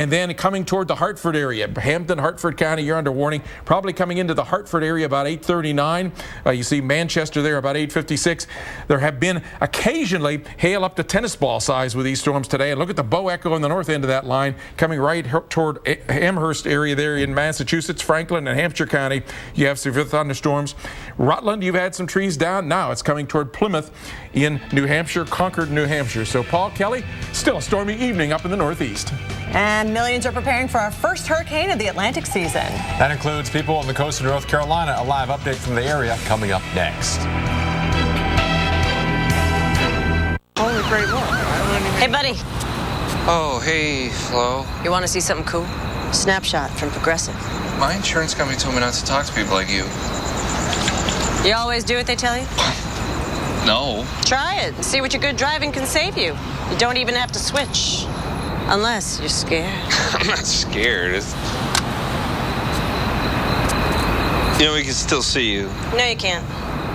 And then coming toward the Hartford area, Hampton, Hartford County, you're under warning. Probably coming into the Hartford area about 8:39. You see Manchester there about 8:56. There have been occasionally hail up to tennis ball size with these storms today. And look at the Bow Echo on the north end of that line, coming right toward Amherst area there in Massachusetts, Franklin, and Hampshire County. You have severe thunderstorms. Rutland, you've had some trees down. Now it's coming toward Plymouth in New Hampshire, Concord, New Hampshire. So Paul Kelly, still a stormy evening up in the northeast. And millions are preparing for our first hurricane of the Atlantic season. That includes people on the coast of North Carolina. A live update from the area coming up next. Holy great look. Hey, buddy. Oh, hey, Flo. You want to see something cool? Snapshot from Progressive. My insurance company told me not to talk to people like you. You always do what they tell you? No. Try it and see what your good driving can save you. You don't even have to switch. Unless you're scared. I'm not scared. You know, we can still see you. No, you can't.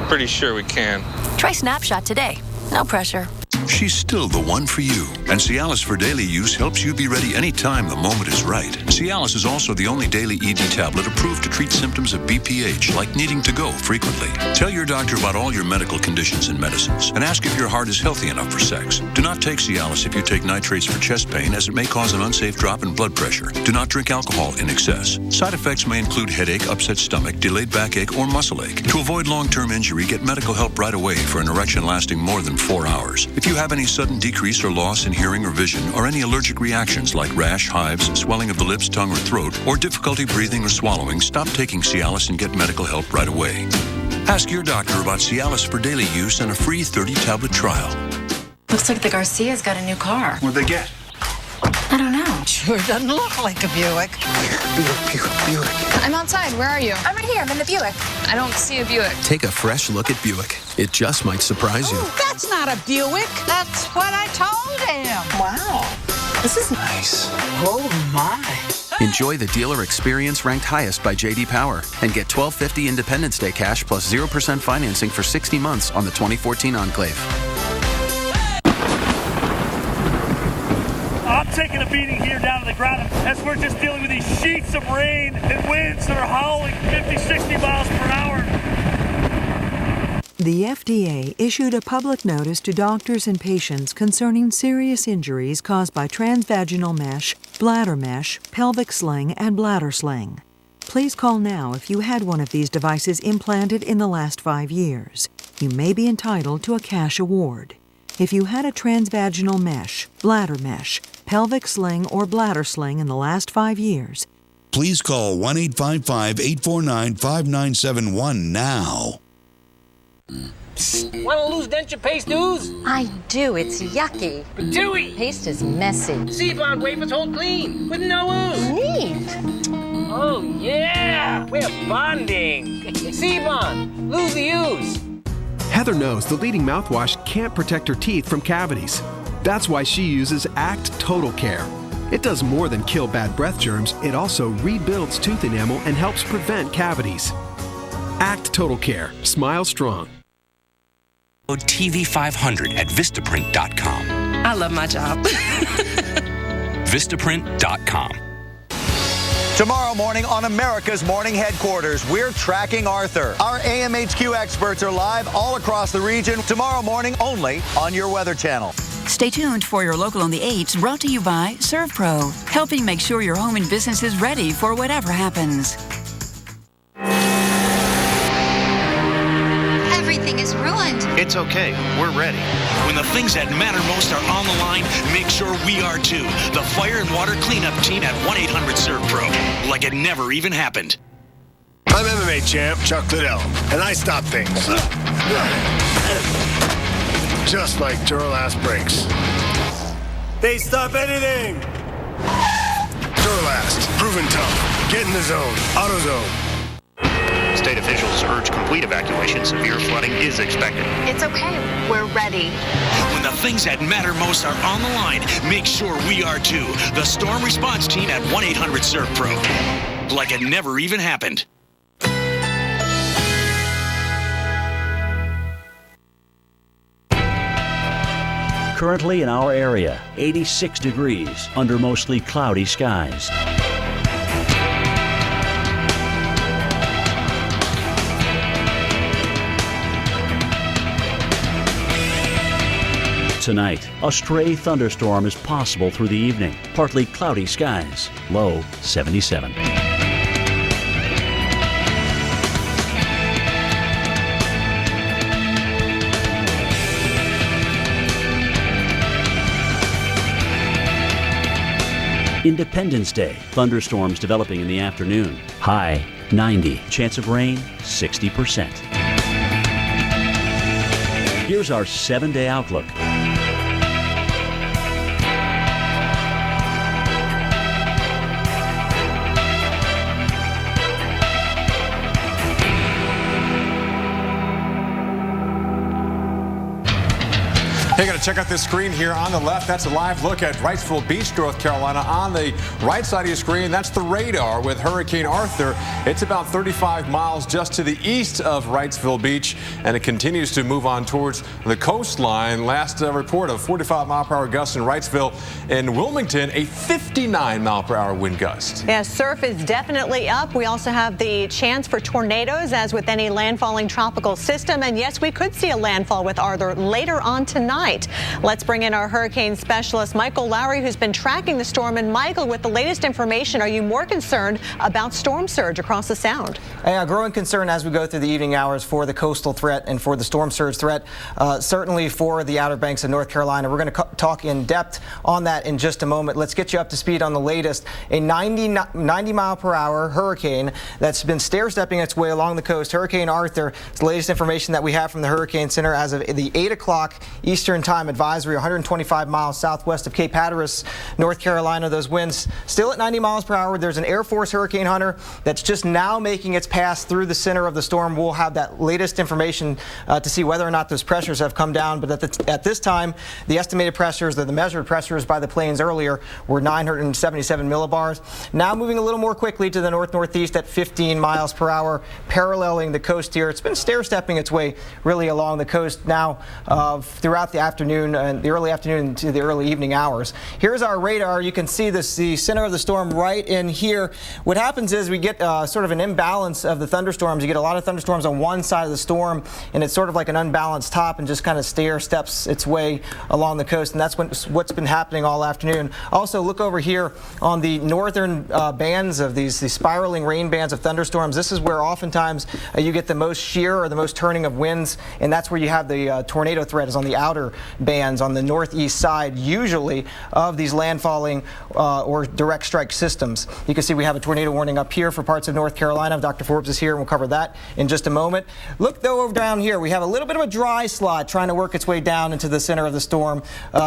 Pretty sure we can. Try Snapshot today. No pressure. She's still the one for you. And Cialis for daily use helps you be ready anytime the moment is right. Cialis is also the only daily ED tablet approved to treat symptoms of BPH, like needing to go frequently. Tell your doctor about all your medical conditions and medicines, and ask if your heart is healthy enough for sex. Do not take Cialis if you take nitrates for chest pain, as it may cause an unsafe drop in blood pressure. Do not drink alcohol in excess. Side effects may include headache, upset stomach, delayed backache, or muscle ache. To avoid long-term injury, get medical help right away for an erection lasting more than 4 hours. If you have any sudden decrease or loss in hearing or vision, or any allergic reactions like rash, hives, swelling of the lips, tongue, or throat, or difficulty breathing or swallowing, stop taking Cialis and get medical help right away. Ask your doctor about Cialis for daily use and a free 30-tablet trial. Looks like the Garcias got a new car. What'd they get? I don't know. Sure doesn't look like a Buick. Buick. I'm outside. Where are you? I'm right here. I'm in the Buick. I don't see a Buick. Take a fresh look at Buick. It just might surprise you. That's not a Buick. That's what I told him. Wow. This is Nice. Oh, my. Enjoy the dealer experience ranked highest by J.D. Power and get $12.50 Independence Day cash plus 0% financing for 60 months on the 2014 Enclave. I'm taking a beating here down to the ground as we're just dealing with these sheets of rain and winds that are howling 50, 60 miles per hour. The FDA issued a public notice to doctors and patients concerning serious injuries caused by transvaginal mesh, bladder mesh, pelvic sling, and bladder sling. Please call now if you had one of these devices implanted in the last 5 years. You may be entitled to a cash award. If you had a transvaginal mesh, bladder mesh, pelvic sling, or bladder sling in the last 5 years, please call 1-855-849-5971 now. Want to lose denture paste ooze? I do. It's yucky. But dewy. Paste is messy. C-Bond wafers hold clean with no ooze. Neat. Oh, yeah. We're bonding. C-Bond. Lose the ooze. Heather knows the leading mouthwash can't protect her teeth from cavities. That's why she uses Act Total Care. It does more than kill bad breath germs, it also rebuilds tooth enamel and helps prevent cavities. Act Total Care. Smile strong. TV 500 at Vistaprint.com. I love my job. Vistaprint.com. Tomorrow morning on America's Morning Headquarters, we're tracking Arthur. Our AMHQ experts are live all across the region tomorrow morning only on your Weather Channel. Stay tuned for your local on the 8s, brought to you by ServPro, helping make sure your home and business is ready for whatever happens. Everything is ruined. It's okay. We're ready. When the things that matter most are on the line, make sure we are too. The Fire and Water Cleanup Team at 1-800-SERVPRO. Like it never even happened. I'm MMA champ Chuck Liddell, and I stop things. Just like Duralast brakes. They stop anything! Duralast, proven tough. Get in the zone. AutoZone. State officials urge complete evacuation. Severe flooding is expected. It's okay. We're ready. When the things that matter most are on the line, make sure we are too. The Storm Response Team at 1-800-SERVPRO. Like it never even happened. Currently in our area, 86 degrees under mostly cloudy skies. Tonight, a stray thunderstorm is possible through the evening. Partly cloudy skies. Low 77. Independence Day. Thunderstorms developing in the afternoon. High 90. Chance of rain 60%. Here's our 7-day outlook. Hey, got to check out this screen here on the left. That's a live look at Wrightsville Beach, North Carolina. On the right side of your screen, that's the radar with Hurricane Arthur. It's about 35 miles just to the east of Wrightsville Beach, and it continues to move on towards the coastline. Last report of 45-mile-per-hour gusts in Wrightsville. In Wilmington, a 59-mile-per-hour wind gust. Yeah, surf is definitely up. We also have the chance for tornadoes, as with any landfalling tropical system. And yes, we could see a landfall with Arthur later on tonight. Let's bring in our hurricane specialist, Michael Lowry, who's been tracking the storm. And Michael, with the latest information, are you more concerned about storm surge across the Sound? A growing concern as we go through the evening hours for the coastal threat and for the storm surge threat, certainly for the Outer Banks of North Carolina. We're going to talk in depth on that in just a moment. Let's get you up to speed on the latest. A 90-mile-per-hour hurricane that's been stair-stepping its way along the coast. Hurricane Arthur. It's the latest information that we have from the Hurricane Center as of the 8 o'clock Eastern Time advisory, 125 miles southwest of Cape Hatteras, North Carolina. Those winds still at 90 miles per hour. There's an Air Force Hurricane Hunter that's just now making its pass through the center of the storm. We'll have that latest information to see whether or not those pressures have come down. But at this time, the estimated pressures, the measured pressures by the planes earlier, were 977 millibars. Now moving a little more quickly to the north-northeast at 15 miles per hour, paralleling the coast here. It's been stair-stepping its way really along the coast now throughout the afternoon and the early afternoon to the early evening hours. Here's our radar. You can see this, the center of the storm right in here. What happens is we get sort of an imbalance of the thunderstorms. You get a lot of thunderstorms on one side of the storm, and it's sort of like an unbalanced top and just kind of stair-steps its way along the coast, and that's what's been happening all afternoon. Also, look over here on the northern bands of these spiraling rain bands of thunderstorms. This is where oftentimes you get the most shear or the most turning of winds, and that's where you have the tornado threat is on the outer bands on the northeast side, usually, of these landfalling or direct strike systems. You can see we have a tornado warning up here for parts of North Carolina. Dr. Forbes is here, and we'll cover that in just a moment. Look, though, over down here, we have a little bit of a dry slot trying to work its way down into the center of the storm.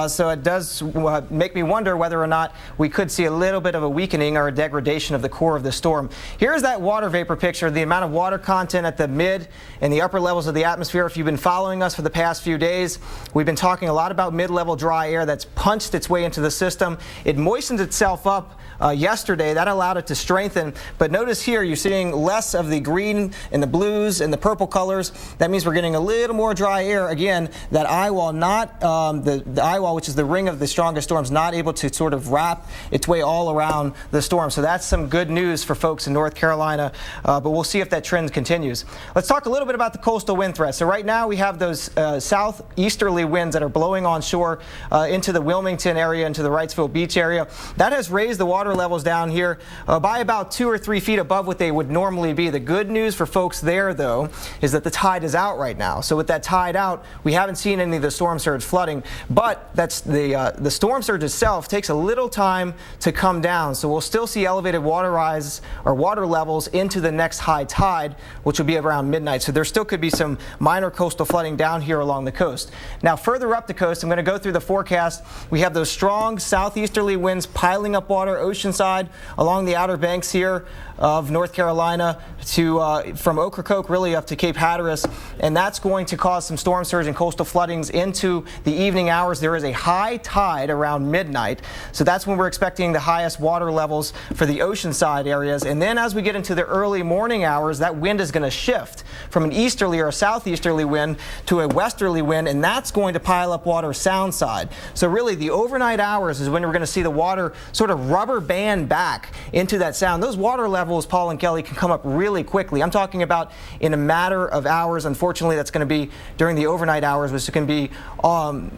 So it does make me wonder whether or not we could see a little bit of a weakening or a degradation of the core of the storm. Here's that water vapor picture, the amount of water content at the mid and the upper levels of the atmosphere. If you've been following us for the past few days, we've been talking a lot about mid-level dry air that's punched its way into the system. It moistened itself up yesterday. That allowed it to strengthen. But notice here you're seeing less of the green and the blues and the purple colors. That means we're getting a little more dry air. Again, that eye wall, not the eye wall, which is the ring of the strongest storms, not able to sort of wrap its way all around the storm. So that's some good news for folks in North Carolina, but we'll see if that trend continues. Let's talk a little bit about the coastal wind threat. So right now we have those southeasterly winds that are blowing onshore into the Wilmington area, into the Wrightsville Beach area. That has raised the water levels down here by about 2 or 3 feet above what they would normally be. The good news for folks there, though, is that the tide is out right now. So with that tide out, we haven't seen any of the storm surge flooding, but that's the storm surge itself takes a little time to come down. So we'll still see elevated water rise or water levels into the next high tide, which will be around midnight. So there still could be some minor coastal flooding down here along the coast. Now further up the coast, I'm going to go through the forecast. We have those strong southeasterly winds piling up water oceanside along the Outer Banks here of North Carolina to from Ocracoke really up to Cape Hatteras, and that's going to cause some storm surge and coastal floodings into the evening hours. There is a high tide around midnight, so that's when we're expecting the highest water levels for the oceanside areas. And then as we get into the early morning hours, that wind is going to shift from an easterly or a southeasterly wind to a westerly wind, and that's going to pile pile up water sound side. So really the overnight hours is when we're going to see the water sort of rubber band back into that sound. Those water levels, Paul and Kelly, can come up really quickly. I'm talking about in a matter of hours. Unfortunately, that's going to be during the overnight hours, which can be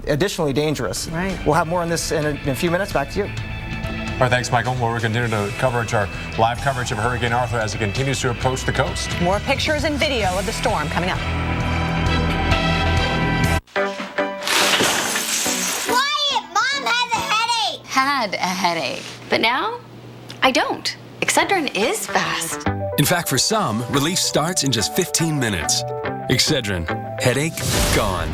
additionally dangerous. Right. We'll have more on this in a few minutes. Back to you. All right, thanks, Michael. Well, we're continuing to coverage our live coverage of Hurricane Arthur as it continues to approach the coast. More pictures and video of the storm coming up. Quiet! Mom has a headache! Had a headache, but now I don't. Excedrin is fast. In fact, for some, relief starts in just 15 minutes. Excedrin. Headache gone.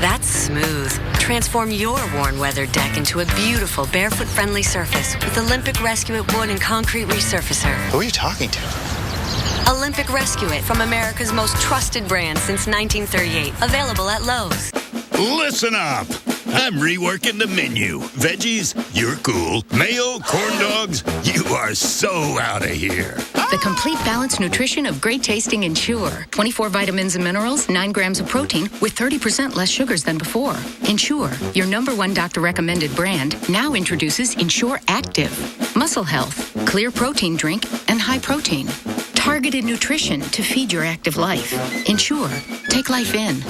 That's smooth. Transform your worn weather deck into a beautiful barefoot-friendly surface with Olympic Rescue It Wood and Concrete Resurfacer. Who are you talking to? Olympic Rescue It, from America's most trusted brand since 1938. Available at Lowe's. Listen up. I'm reworking the menu. Veggies, you're cool. Mayo, corn dogs, you are so out of here. The complete balanced nutrition of great tasting Ensure. 24 vitamins and minerals, 9 grams of protein with 30% less sugars than before. Ensure, your #1 doctor recommended brand, now introduces Ensure Active. Muscle health, clear protein drink, and high protein. Targeted nutrition to feed your active life. Ensure, take life in.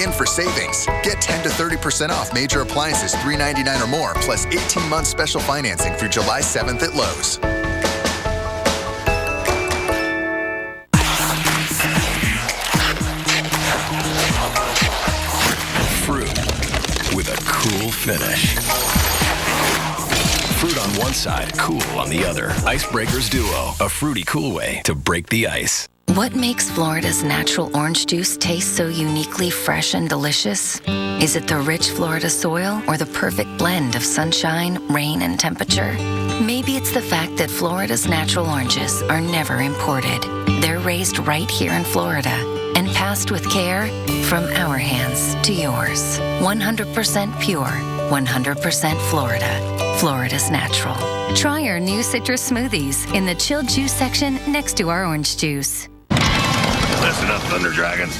In for savings. Get 10 to 30% off major appliances $3.99 or more, plus 18 months special financing through July 7th at Lowe's. Fruit with a cool finish. Fruit on one side, cool on the other. Icebreakers Duo, a fruity cool way to break the ice. What makes Florida's natural orange juice taste so uniquely fresh and delicious? Is it the rich Florida soil or the perfect blend of sunshine, rain, and temperature? Maybe it's the fact that Florida's natural oranges are never imported. They're raised right here in Florida and passed with care from our hands to yours. 100% pure, 100% Florida. Florida's natural. Try our new citrus smoothies in the chilled juice section next to our orange juice. Listen up, Thunder Dragons.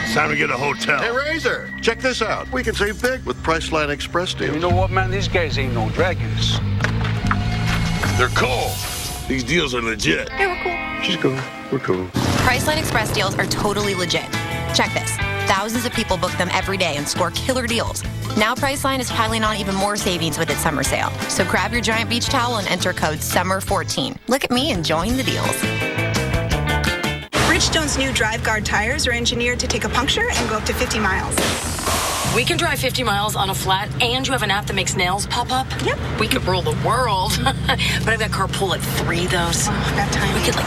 It's time to get a hotel. Hey, Razor, check this out. We can save big with Priceline Express deals. You know what, man? These guys ain't no dragons. They're cool. These deals are legit. Hey, we're cool. She's cool. We're cool. Priceline Express deals are totally legit. Check this. Thousands of people book them every day and score killer deals. Now Priceline is piling on even more savings with its summer sale. So grab your giant beach towel and enter code SUMMER14. Look at me enjoying the deals. Bridgestone's new Drive Guard tires are engineered to take a puncture and go up to 50 miles. We can drive 50 miles on a flat, and you have an app that makes nails pop up? Yep. We could rule the world. But I've got carpool at 3, though, so that time we could,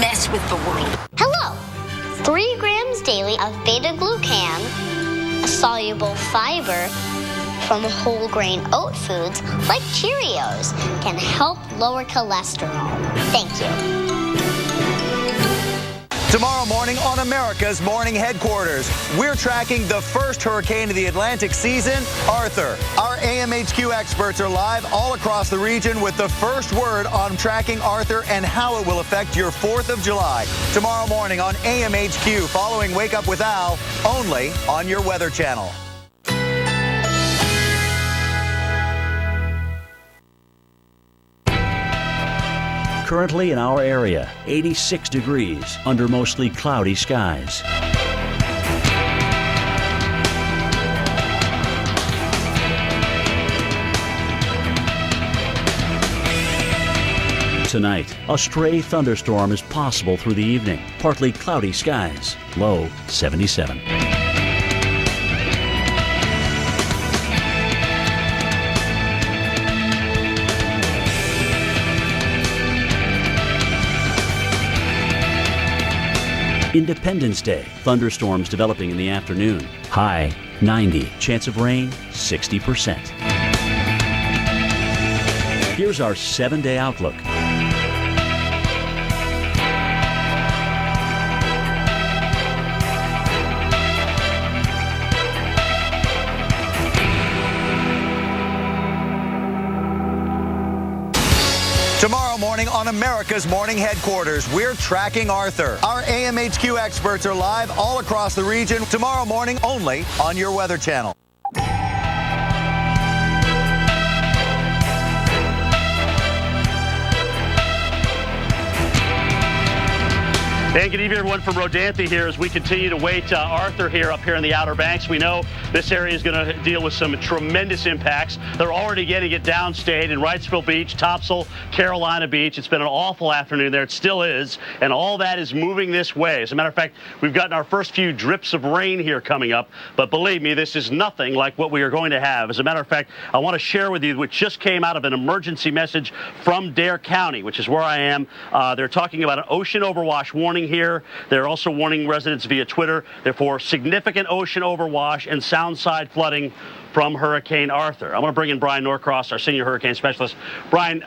mess with the world. Hello. 3 grams daily of beta-glucan, a soluble fiber from whole grain oat foods like Cheerios, can help lower cholesterol. Thank you. Tomorrow morning on America's Morning Headquarters, we're tracking the first hurricane of the Atlantic season, Arthur. Our AMHQ experts are live all across the region with the first word on tracking Arthur and how it will affect your 4th of July. Tomorrow morning on AMHQ, following Wake Up with Al, only on your Weather Channel. Currently in our area, 86 degrees under mostly cloudy skies. Tonight, a stray thunderstorm is possible through the evening. Partly cloudy skies, low 77. Independence Day, thunderstorms developing in the afternoon. High 90, chance of rain 60%. Here's our 7-day outlook. Tomorrow morning morning on America's Morning Headquarters. We're tracking Arthur. Our AMHQ experts are live all across the region tomorrow morning only on your Weather Channel. And good evening, everyone, from Rodanthe here as we continue to wait Arthur here up here in the Outer Banks. We know this area is going to deal with some tremendous impacts. They're already getting it downstate in Wrightsville Beach, Topsail, Carolina Beach. It's been an awful afternoon there. It still is. And all that is moving this way. As a matter of fact, we've gotten our first few drips of rain here coming up. But believe me, this is nothing like what we are going to have. As a matter of fact, I want to share with you what just came out of an emergency message from Dare County, which is where I am. They're talking about an ocean overwash warning here. They're also warning residents via Twitter, therefore significant ocean overwash and soundside flooding from Hurricane Arthur. I'm going to bring in Brian Norcross, our senior hurricane specialist. Brian,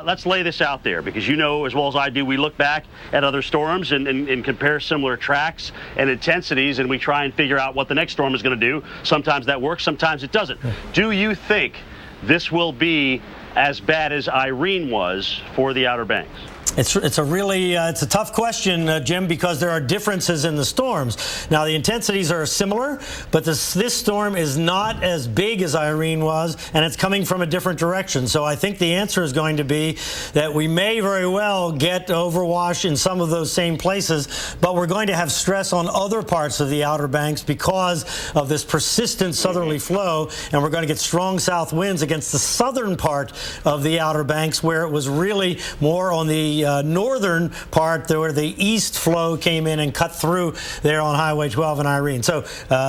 let's lay this out there because you know as well as I do, we look back at other storms and compare similar tracks and intensities, and we try and figure out what the next storm is going to do. Sometimes that works, sometimes it doesn't. Do you think this will be as bad as Irene was for the Outer Banks? It's a tough question, Jim, because there are differences in the storms. Now, the intensities are similar, but this storm is not as big as Irene was, and it's coming from a different direction. So I think the answer is going to be that we may very well get overwash in some of those same places, but we're going to have stress on other parts of the Outer Banks because of this persistent southerly flow, and we're going to get strong south winds against the southern part of the Outer Banks, where it was really more on the northern part where the east flow came in and cut through there on Highway 12 and Irene. So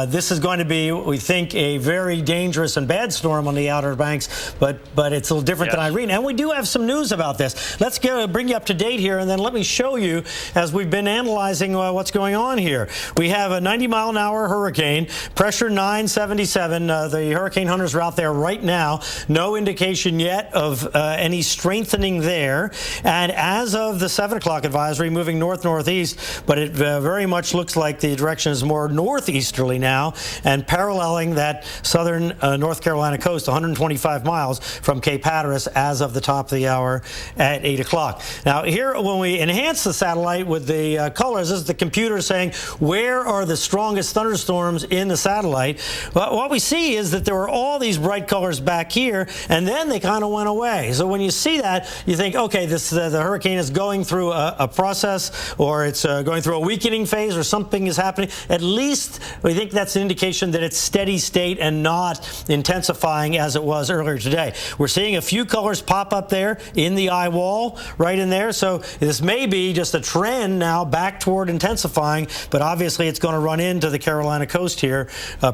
this is going to be, we think, a very dangerous and bad storm on the Outer Banks, but it's a little different than Irene. And we do have some news about this. Let's bring you up to date here, and then let me show you as we've been analyzing what's going on here. We have a 90-mile-an-hour hurricane, pressure 977. The hurricane hunters are out there right now. No indication yet of any strengthening there. And as of the 7 o'clock advisory, moving north-northeast, but it very much looks like the direction is more northeasterly now and paralleling that southern North Carolina coast, 125 miles from Cape Hatteras as of the top of the hour at 8 o'clock. Now, here, when we enhance the satellite with the colors, this is the computer saying, where are the strongest thunderstorms in the satellite? Well, what we see is that there were all these bright colors back here, and then they kind of went away. So when you see that, you think, okay, the hurricane is going through a process, or it's going through a weakening phase, or something is happening. At least we think that's an indication that it's steady state and not intensifying as it was earlier today. We're seeing a few colors pop up there in the eye wall, right in there. So this may be just a trend now back toward intensifying, but obviously it's going to run into the Carolina coast here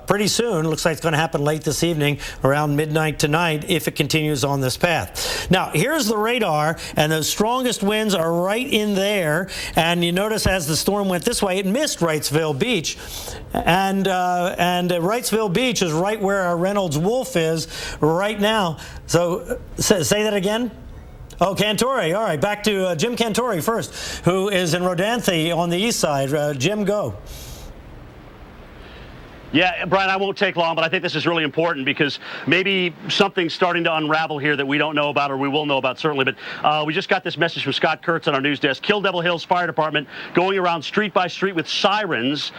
pretty soon. Looks like it's going to happen late this evening, around midnight tonight, if it continues on this path. Now, here's the radar, and the strongest winds are right in there, and you notice as the storm went this way, it missed Wrightsville Beach, and Wrightsville Beach is right where our Reynolds Wolf is right now. So say that again. Oh, Cantore. All right, back to Jim Cantore first, who is in Rodanthe on the east side. Jim, go. Yeah, Brian, I won't take long, but I think this is really important because maybe something's starting to unravel here that we don't know about, or we will know about certainly. But we just got this message from Scott Kurtz on our news desk. Kill Devil Hills Fire Department going around street by street with sirens,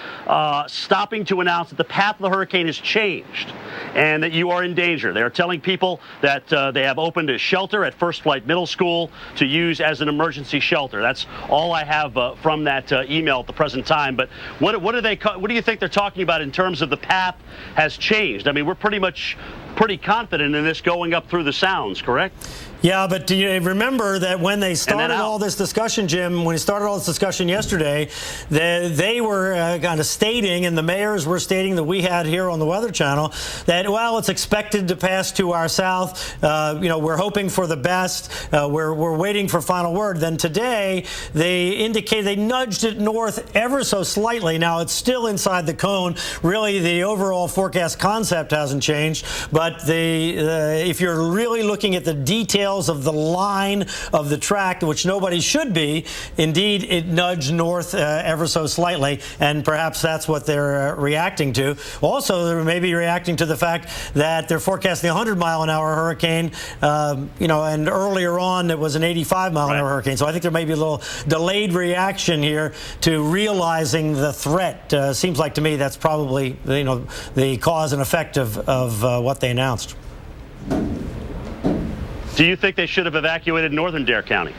stopping to announce that the path of the hurricane has changed and that you are in danger. They are telling people that they have opened a shelter at First Flight Middle School to use as an emergency shelter. That's all I have from that email at the present time. But what do you think they're talking about in terms of the path has changed? I mean, we're pretty confident in this going up through the Sounds, correct? Yeah, but do you remember that when they started all this discussion, Jim, when they started all this discussion yesterday, they were kind of stating, and the mayors were stating that we had here on the Weather Channel, that, well, it's expected to pass to our south. We're hoping for the best. We're waiting for final word. Then today, they nudged it north ever so slightly. Now, it's still inside the cone. Really, the overall forecast concept hasn't changed, but But if you're really looking at the details of the line of the track, which nobody should be, indeed it nudged north ever so slightly, and perhaps that's what they're reacting to. Also, they may be reacting to the fact that they're forecasting a 100-mile-an-hour hurricane, and earlier on it was an 85-mile-an-hour hurricane. So I think there may be a little delayed reaction here to realizing the threat. Seems like to me that's probably the cause and effect of what they announced. Do you think they should have evacuated northern Dare County?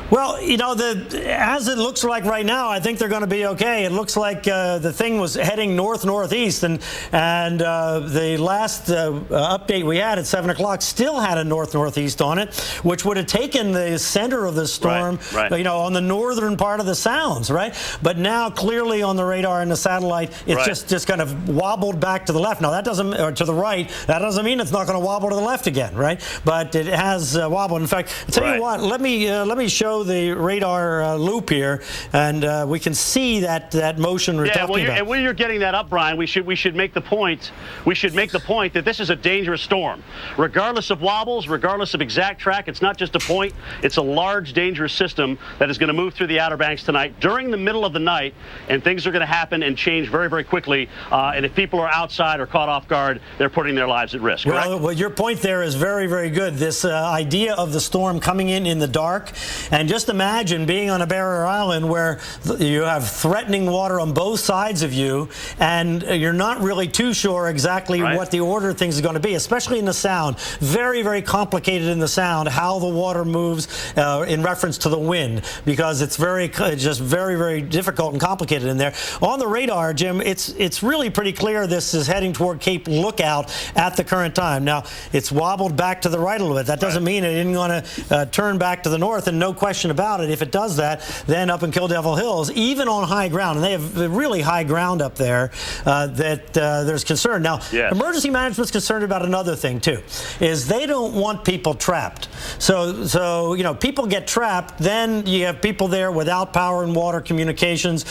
Well, as it looks like right now, I think they're going to be okay. It looks like the thing was heading north-northeast, and the last update we had at 7 o'clock still had a north-northeast on it, which would have taken the center of the storm, on the northern part of the Sounds, right? But now, clearly on the radar and the satellite, it's just kind of wobbled back to the left. Now, that doesn't, or to the right, that doesn't mean it's not going to wobble to the left again, right? But it has wobbled. In fact, I'll tell you what, let me show the radar loop here, and we can see that motion we're talking about. And when you're getting that up, Brian, we should make the point. We should make the point that this is a dangerous storm, regardless of wobbles, regardless of exact track. It's not just a point; it's a large, dangerous system that is going to move through the Outer Banks tonight during the middle of the night, and things are going to happen and change very, very quickly. And if people are outside or caught off guard, they're putting their lives at risk. Well, your point there is very, very good. This idea of the storm coming in the dark. And just imagine being on a barrier island where you have threatening water on both sides of you, and you're not really too sure exactly what the order of things is going to be, especially in the Sound. Very, very complicated in the Sound how the water moves in reference to the wind, because it's just very, very difficult and complicated in there. On the radar, Jim, it's really pretty clear this is heading toward Cape Lookout at the current time. Now, it's wobbled back to the right a little bit. That doesn't mean it isn't going to turn back to the north, and no question about it. If it does that, then up in Kill Devil Hills, even on high ground, and they have really high ground up there, there's concern. Now, emergency management's concerned about another thing too, is they don't want people trapped. So people get trapped, then you have people there without power and water communications.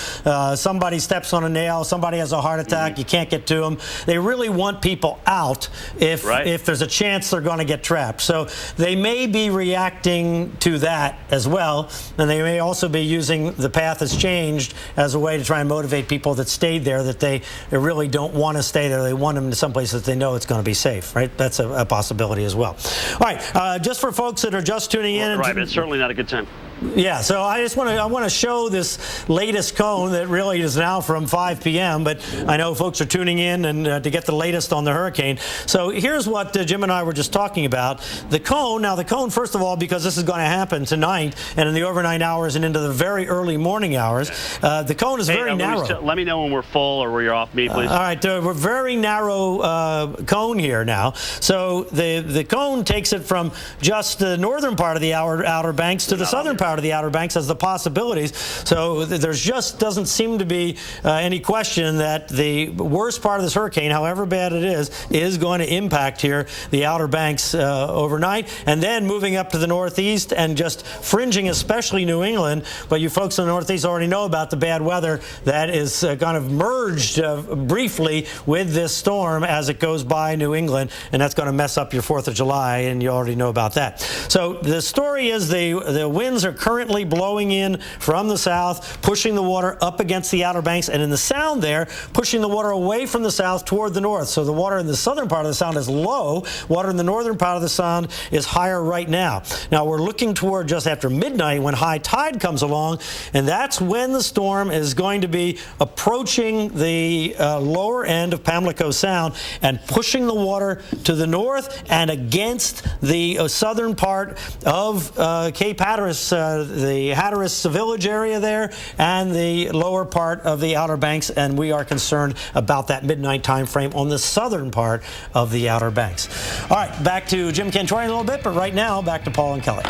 Somebody steps on a nail, somebody has a heart attack, you can't get to them. They really want people out if there's a chance they're going to get trapped. So they may be reacting to that as well, and they may also be using the path has changed as a way to try and motivate people that stayed there, that they really don't want to stay there. They want them to someplace that they know it's going to be safe, right? That's a possibility as well. All right, just for folks that are just tuning in. Right, it's certainly not a good time. Yeah, so I want to show this latest cone that really is now from 5 p.m., but I know folks are tuning in and to get the latest on the hurricane. So here's what Jim and I were just talking about. The cone, first of all, because this is going to happen tonight and in the overnight hours and into the very early morning hours, the cone is very narrow. Let me know when we're full or where you're off me, please. All right, we're very narrow cone here now. So the cone takes it from just the northern part of the Outer Banks to the southern part of the Outer Banks as the possibilities. So there's just doesn't seem to be any question that the worst part of this hurricane, however bad it is going to impact here the Outer Banks overnight, and then moving up to the northeast and just fringing especially New England. But you folks in the northeast already know about the bad weather that is kind of merged briefly with this storm as it goes by New England, and that's going to mess up your 4th of July, and you already know about that. So the story is the winds are currently blowing in from the south, pushing the water up against the Outer Banks, and in the Sound there, pushing the water away from the south toward the north. So the water in the southern part of the Sound is low. Water in the northern part of the Sound is higher right now. Now we're looking toward just after midnight when high tide comes along, and that's when the storm is going to be approaching the lower end of Pamlico Sound and pushing the water to the north and against the southern part of Cape Hatteras, the Hatteras village area there, and the lower part of the Outer Banks, and we are concerned about that midnight time frame on the southern part of the Outer Banks. All right, back to Jim Cantori in a little bit, but right now, back to Paul and Kelly.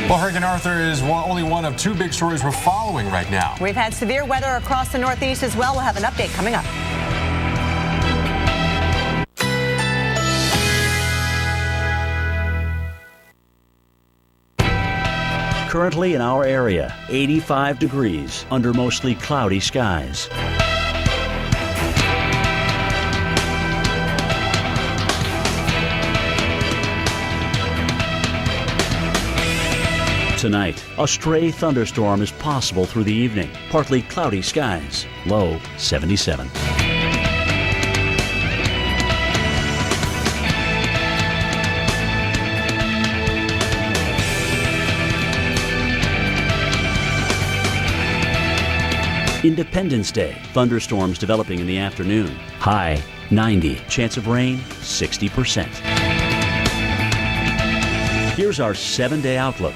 Well, Hurricane Arthur is only one of 2 big stories we're following right now. We've had severe weather across the Northeast as well. We'll have an update coming up. Currently in our area, 85 degrees under mostly cloudy skies. Tonight, a stray thunderstorm is possible through the evening. Partly cloudy skies. Low 77. Independence Day. Thunderstorms developing in the afternoon. High 90. Chance of rain 60%. Here's our 7-day outlook.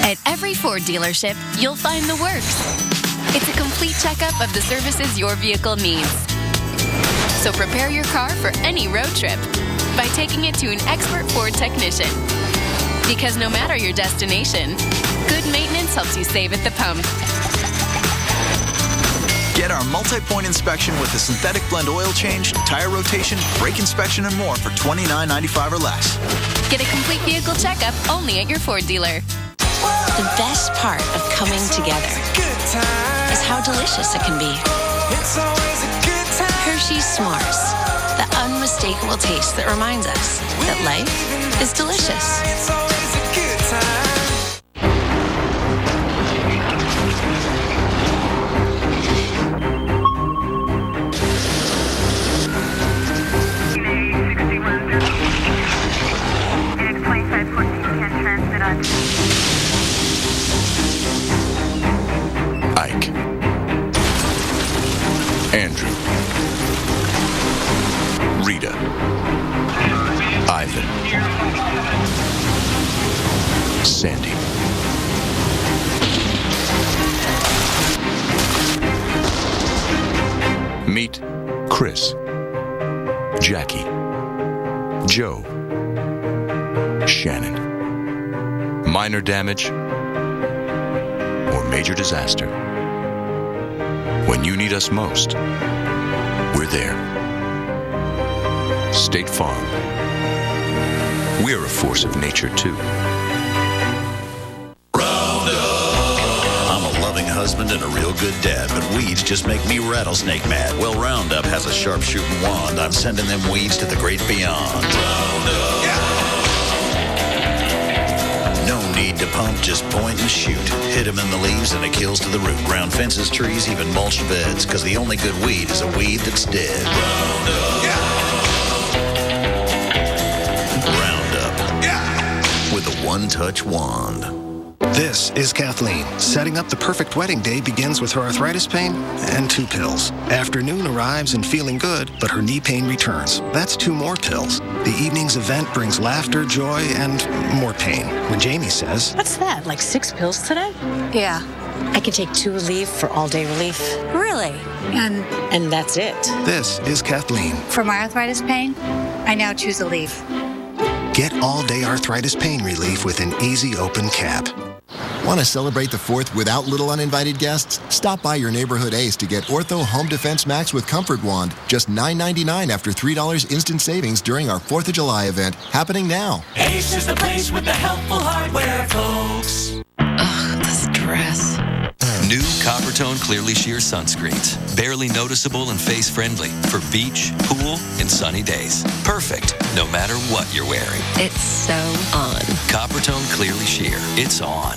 At every Ford dealership, you'll find the works. It's a complete checkup of the services your vehicle needs. So prepare your car for any road trip by taking it to an expert Ford technician. Because no matter your destination, good maintenance helps you save at the pump. Get our multi-point inspection with the synthetic blend oil change, tire rotation, brake inspection, and more for $29.95 or less. Get a complete vehicle checkup only at your Ford dealer. The best part of coming together is how delicious it can be. Hershey's S'mores, the unmistakable taste that reminds us that life is delicious. Ike, Andrew, Rita, Ivan, Sandy, meet Chris, Jackie, Joe, Shannon. Minor damage or major disaster. When you need us most, we're there. State Farm. We're a force of nature, too. I'm a loving husband and a real good dad, but weeds just make me rattlesnake mad. Well, Roundup has a sharpshooting wand. I'm sending them weeds to the great beyond. Roundup. No need to pump, just point and shoot. Hit them in the leaves and it kills to the root. Round fences, trees, even mulch beds. Cause the only good weed is a weed that's dead. Roundup. Roundup. With a one-touch wand. This is Kathleen. Setting up the perfect wedding day begins with her arthritis pain and 2 pills. Afternoon arrives and feeling good, but her knee pain returns. That's 2 more pills. The evening's event brings laughter, joy, and more pain. When Jamie says, "What's that, like 6 pills today?" Yeah. I can take 2 Aleve for all-day relief. Really? And that's it. This is Kathleen. For my arthritis pain, I now choose Aleve. Get all-day arthritis pain relief with an easy open cap. Want to celebrate the 4th without little uninvited guests? Stop by your neighborhood Ace to get Ortho Home Defense Max with Comfort Wand. Just $9.99 after $3 instant savings during our 4th of July event, happening now. Ace is the place with the helpful hardware, folks. Ugh, this dress. New Coppertone Clearly Sheer sunscreens. Barely noticeable and face-friendly for beach, pool, and sunny days. Perfect, no matter what you're wearing. It's so on. Coppertone Clearly Sheer. It's on.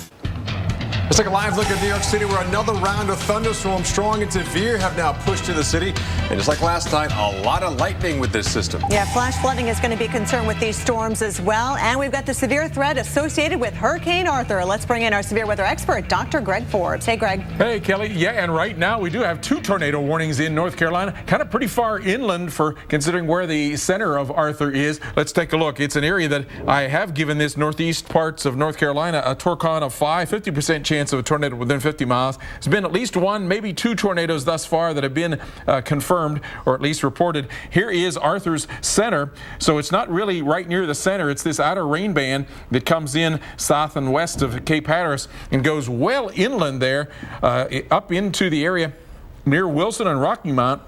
Let's take a live look at New York City, where another round of thunderstorms, strong and severe, have now pushed to the city. And just like last night, a lot of lightning with this system. Yeah, flash flooding is going to be a concern with these storms as well. And we've got the severe threat associated with Hurricane Arthur. Let's bring in our severe weather expert, Dr. Greg Forbes. Hey, Greg. Hey, Kelly. Yeah, and right now we do have 2 tornado warnings in North Carolina, kind of pretty far inland for considering where the center of Arthur is. Let's take a look. It's an area that I have given this northeast parts of North Carolina a torcon of 5, 50% chance of a tornado within 50 miles. There's been at least 1, maybe 2 tornadoes thus far that have been confirmed, or at least reported. Here is Arthur's center. So it's not really right near the center. It's this outer rain band that comes in south and west of Cape Hatteras and goes well inland there, up into the area near Wilson and Rocky Mount.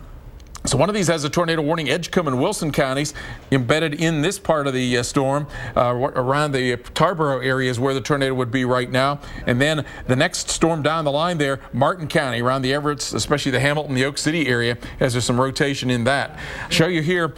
So one of these has a tornado warning, Edgecombe and Wilson counties, embedded in this part of the storm. Around the Tarboro area is where the tornado would be right now. And then the next storm down the line there, Martin County, around the Everetts, especially the Hamilton, the Oak City area, as there's some rotation in that. Show you here,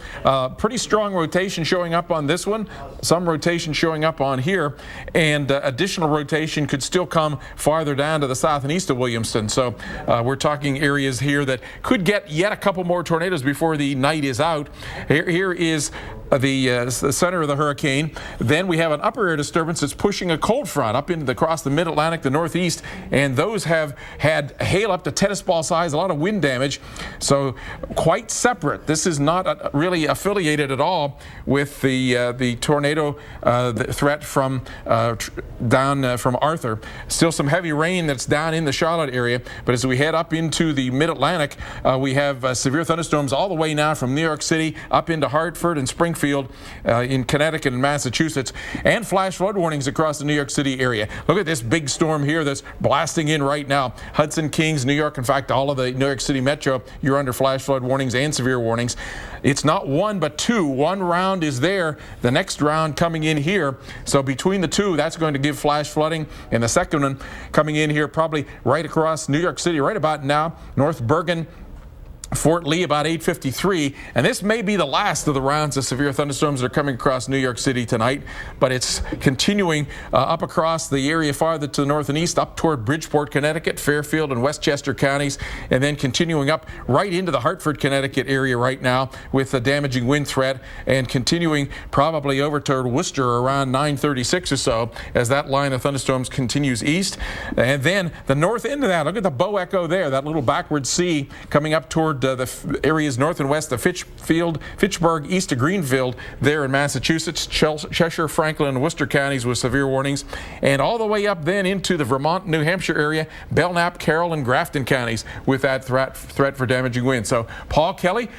pretty strong rotation showing up on this one, some rotation showing up on here, and additional rotation could still come farther down to the south and east of Williamston. So we're talking areas here that could get yet a couple more tornadoes before the night is out. Here is the center of the hurricane. Then we have an upper air disturbance that's pushing a cold front up across the mid-Atlantic, the northeast, and those have had hail up to tennis ball size, a lot of wind damage. So quite separate. This is not really affiliated at all with the tornado the threat from down from Arthur. Still some heavy rain that's down in the Charlotte area, but as we head up into the mid-Atlantic, we have severe thunderstorms all the way now from New York City up into Hartford and Springfield in Connecticut and Massachusetts, and flash flood warnings across the New York City area. Look at this big storm here that's blasting in right now. Hudson, Kings, New York, in fact, all of the New York City metro, you're under flash flood warnings and severe warnings. It's not one, but two. One round is there, the next round coming in here. So between the two, that's going to give flash flooding. And the second one coming in here probably right across New York City right about now, North Bergen, Fort Lee about 8:53, and this may be the last of the rounds of severe thunderstorms that are coming across New York City tonight, but it's continuing up across the area farther to the north and east, up toward Bridgeport, Connecticut, Fairfield and Westchester counties, and then continuing up right into the Hartford, Connecticut area right now with a damaging wind threat, and continuing probably over toward Worcester around 9:36 or so as that line of thunderstorms continues east. And then the north end of that, look at the Bow Echo there, that little backward sea coming up toward the areas north and west of Fitchburg, east of Greenfield there in Massachusetts, Cheshire, Franklin, and Worcester counties with severe warnings, and all the way up then into the Vermont, New Hampshire area, Belknap, Carroll, and Grafton counties with that threat for damaging winds. So, Paul, Kelly,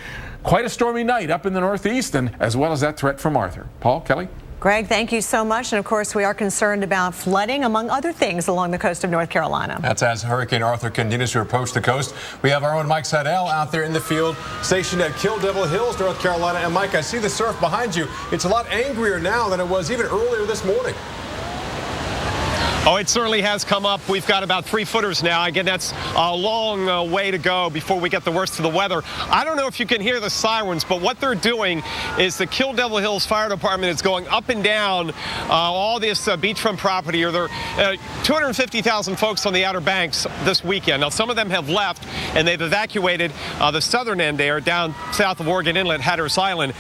quite a stormy night up in the northeast, and as well as that threat from Arthur. Paul, Kelly? Greg, thank you so much. And of course, we are concerned about flooding, among other things, along the coast of North Carolina. That's as Hurricane Arthur continues to approach the coast. We have our own Mike Seidel out there in the field, stationed at Kill Devil Hills, North Carolina. And Mike, I see the surf behind you. It's a lot angrier now than it was even earlier this morning. Oh, it certainly has come up. We've got about 3 footers now. Again, that's a long way to go before we get the worst of the weather. I don't know if you can hear the sirens, but what they're doing is the Kill Devil Hills Fire Department is going up and down all this beachfront property. Or there are 250,000 folks on the Outer Banks this weekend. Now, some of them have left, and they've evacuated the southern end there down south of Oregon Inlet, Hatteras Island.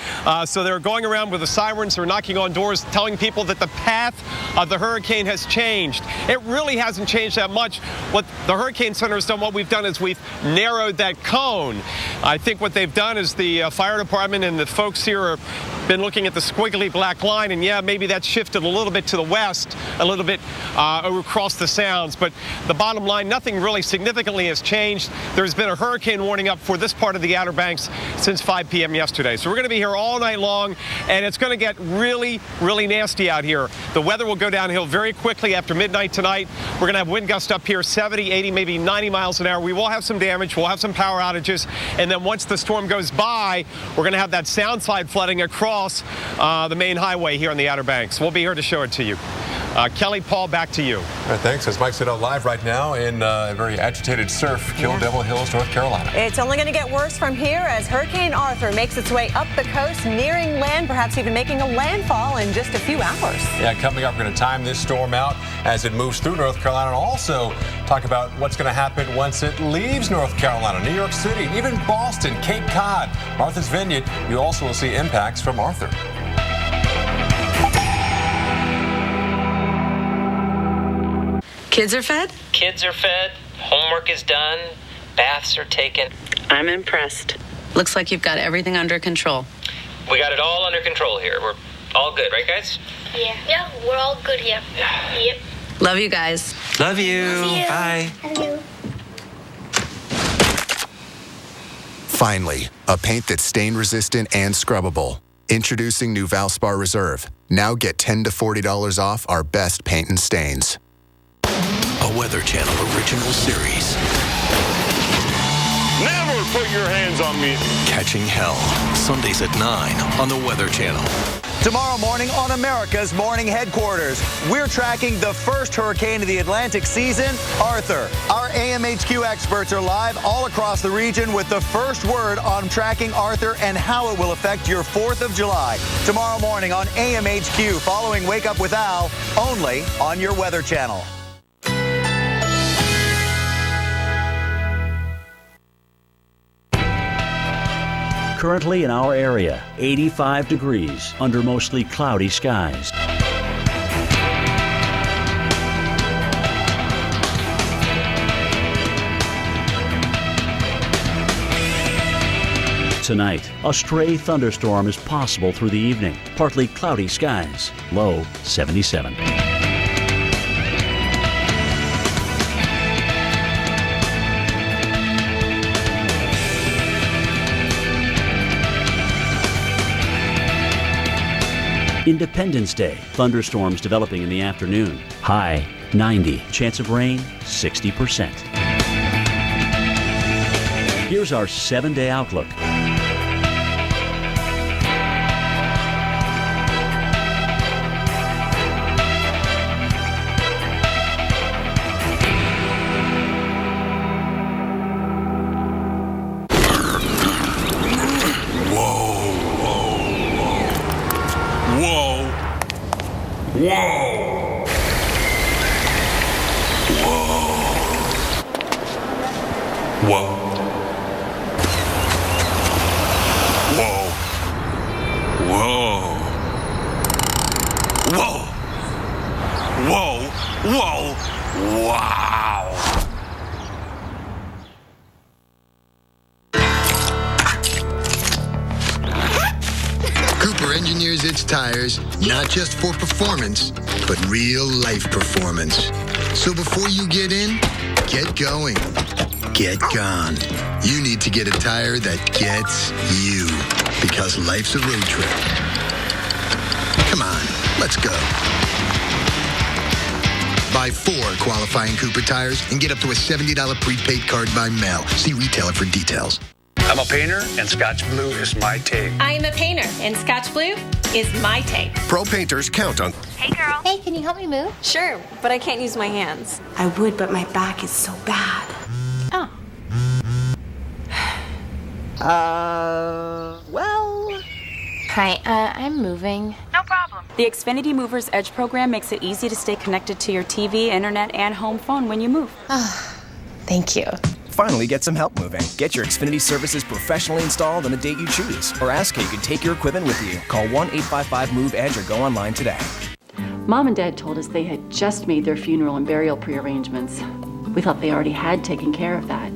So they're going around with the sirens. They're knocking on doors, telling people that the path of the hurricane has changed. It really hasn't changed that much. What the Hurricane Center has done, what we've done is we've narrowed that cone. I think what they've done is the fire department and the folks here have been looking at the squiggly black line, and yeah, maybe that's shifted a little bit to the west, a little bit across the sounds. But the bottom line, nothing really significantly has changed. There's been a hurricane warning up for this part of the Outer Banks since 5 p.m. yesterday. So we're going to be here all night long, and it's going to get really, really nasty out here. The weather will go downhill very quickly after midnight tonight. We're going to have wind gusts up here 70, 80, maybe 90 miles an hour. We will have some damage. We'll have some power outages. And then once the storm goes by, we're going to have that sound slide flooding across the main highway here on the Outer Banks. We'll be here to show it to you. Kelly, Paul, back to you. All right, thanks. As Mike said, live right now in a very agitated surf, Kill Devil Hills, North Carolina. It's only going to get worse from here as Hurricane Arthur makes its way up the coast, nearing land, perhaps even making a landfall in just a few hours. Yeah, coming up, we're going to time this storm out as it moves through North Carolina, and also talk about what's going to happen once it leaves North Carolina, New York City, even Boston, Cape Cod, Martha's Vineyard. You also will see impacts from Arthur. Kids are fed? Kids are fed. Homework is done. Baths are taken. I'm impressed. Looks like you've got everything under control. We got it all under control here. We're all good, right, guys? Yeah. Yeah, we're all good here. Yep. Love you guys. Love you. Love you. Bye. Love you. Finally, a paint that's stain resistant and scrubbable. Introducing new Valspar Reserve. Now get $10 to $40 off our best paint and stains. A Weather Channel original series. Never put your hands on me. Catching Hell, Sundays at 9 on the Weather Channel. Tomorrow morning on America's Morning Headquarters, we're tracking the first hurricane of the Atlantic season, Arthur. Our AMHQ experts are live all across the region with the first word on tracking Arthur and how it will affect your 4th of July. Tomorrow morning on AMHQ, following Wake Up with Al, only on your Weather Channel. Currently in our area, 85 degrees under mostly cloudy skies. Tonight, a stray thunderstorm is possible through the evening. Partly cloudy skies, low 77. Independence Day, thunderstorms developing in the afternoon. High 90, chance of rain 60%. Here's our 7-day outlook. Whoa! Whoa! Whoa! Whoa! Whoa! Whoa! Whoa! Wow! Cooper engineers its tires not just for performance, but real life performance. So before you get in, get going. Get gone. You need to get a tire that gets you, because life's a road trip. Come on, let's go. Buy 4 qualifying Cooper tires and get up to a $70 prepaid card by mail. See retailer for details. I'm a painter, and Scotch Blue is my tape. I'm a painter, and Scotch Blue is my tape. Pro painters count on. Hey, girl. Hey, can you help me move? Sure, but I can't use my hands. I would, but my back is so bad. Oh. Well. Hi, I'm moving. No problem. The Xfinity Movers Edge program makes it easy to stay connected to your TV, internet, and home phone when you move. Thank you. Finally, get some help moving. Get your Xfinity services professionally installed on the date you choose, or ask how you can take your equipment with you. Call 1-855-MOVE-EDGE or go online today. Mom and Dad told us they had just made their funeral and burial pre-arrangements. We thought they already had taken care of that.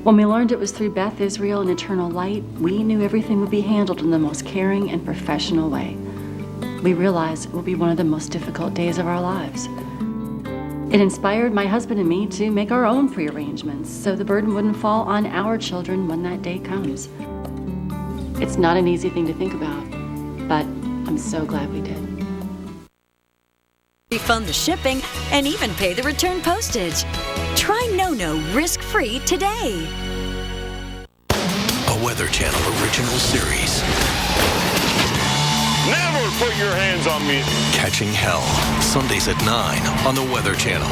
When we learned it was through Beth Israel and Eternal Light, we knew everything would be handled in the most caring and professional way. We realized it would be one of the most difficult days of our lives. It inspired my husband and me to make our own pre-arrangements so the burden wouldn't fall on our children when that day comes. It's not an easy thing to think about, but I'm so glad we did. Refund the shipping and even pay the return postage. Try NoNo risk-free today. A Weather Channel original series. Never put your hands on me. Catching Hell, Sundays at 9 on the Weather Channel.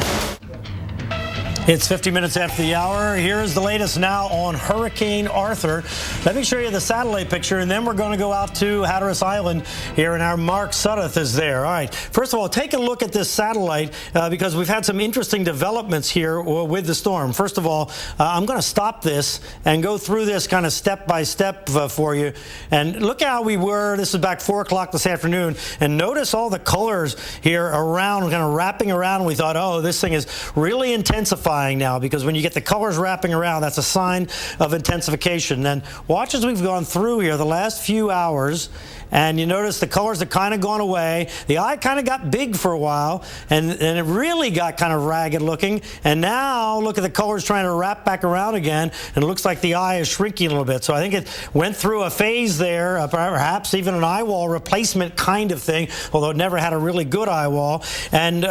It's 50 minutes after the hour. Here's the latest now on Hurricane Arthur. Let me show you the satellite picture, and then we're going to go out to Hatteras Island here, and our Mark Sudduth is there. All right. First of all, take a look at this satellite because we've had some interesting developments here with the storm. First of all, I'm going to stop this and go through this kind of step by step for you. And look how we were. This is back 4 o'clock this afternoon. And notice all the colors here around, kind of wrapping around. And we thought, oh, this thing is really intensifying now, because when you get the colors wrapping around, that's a sign of intensification. And watch as we've gone through here the last few hours, and you notice the colors have kind of gone away. The eye kind of got big for a while, and it really got kind of ragged looking. And now look at the colors trying to wrap back around again, and it looks like the eye is shrinking a little bit. So I think it went through a phase there, perhaps even an eye wall replacement kind of thing, although it never had a really good eye wall. And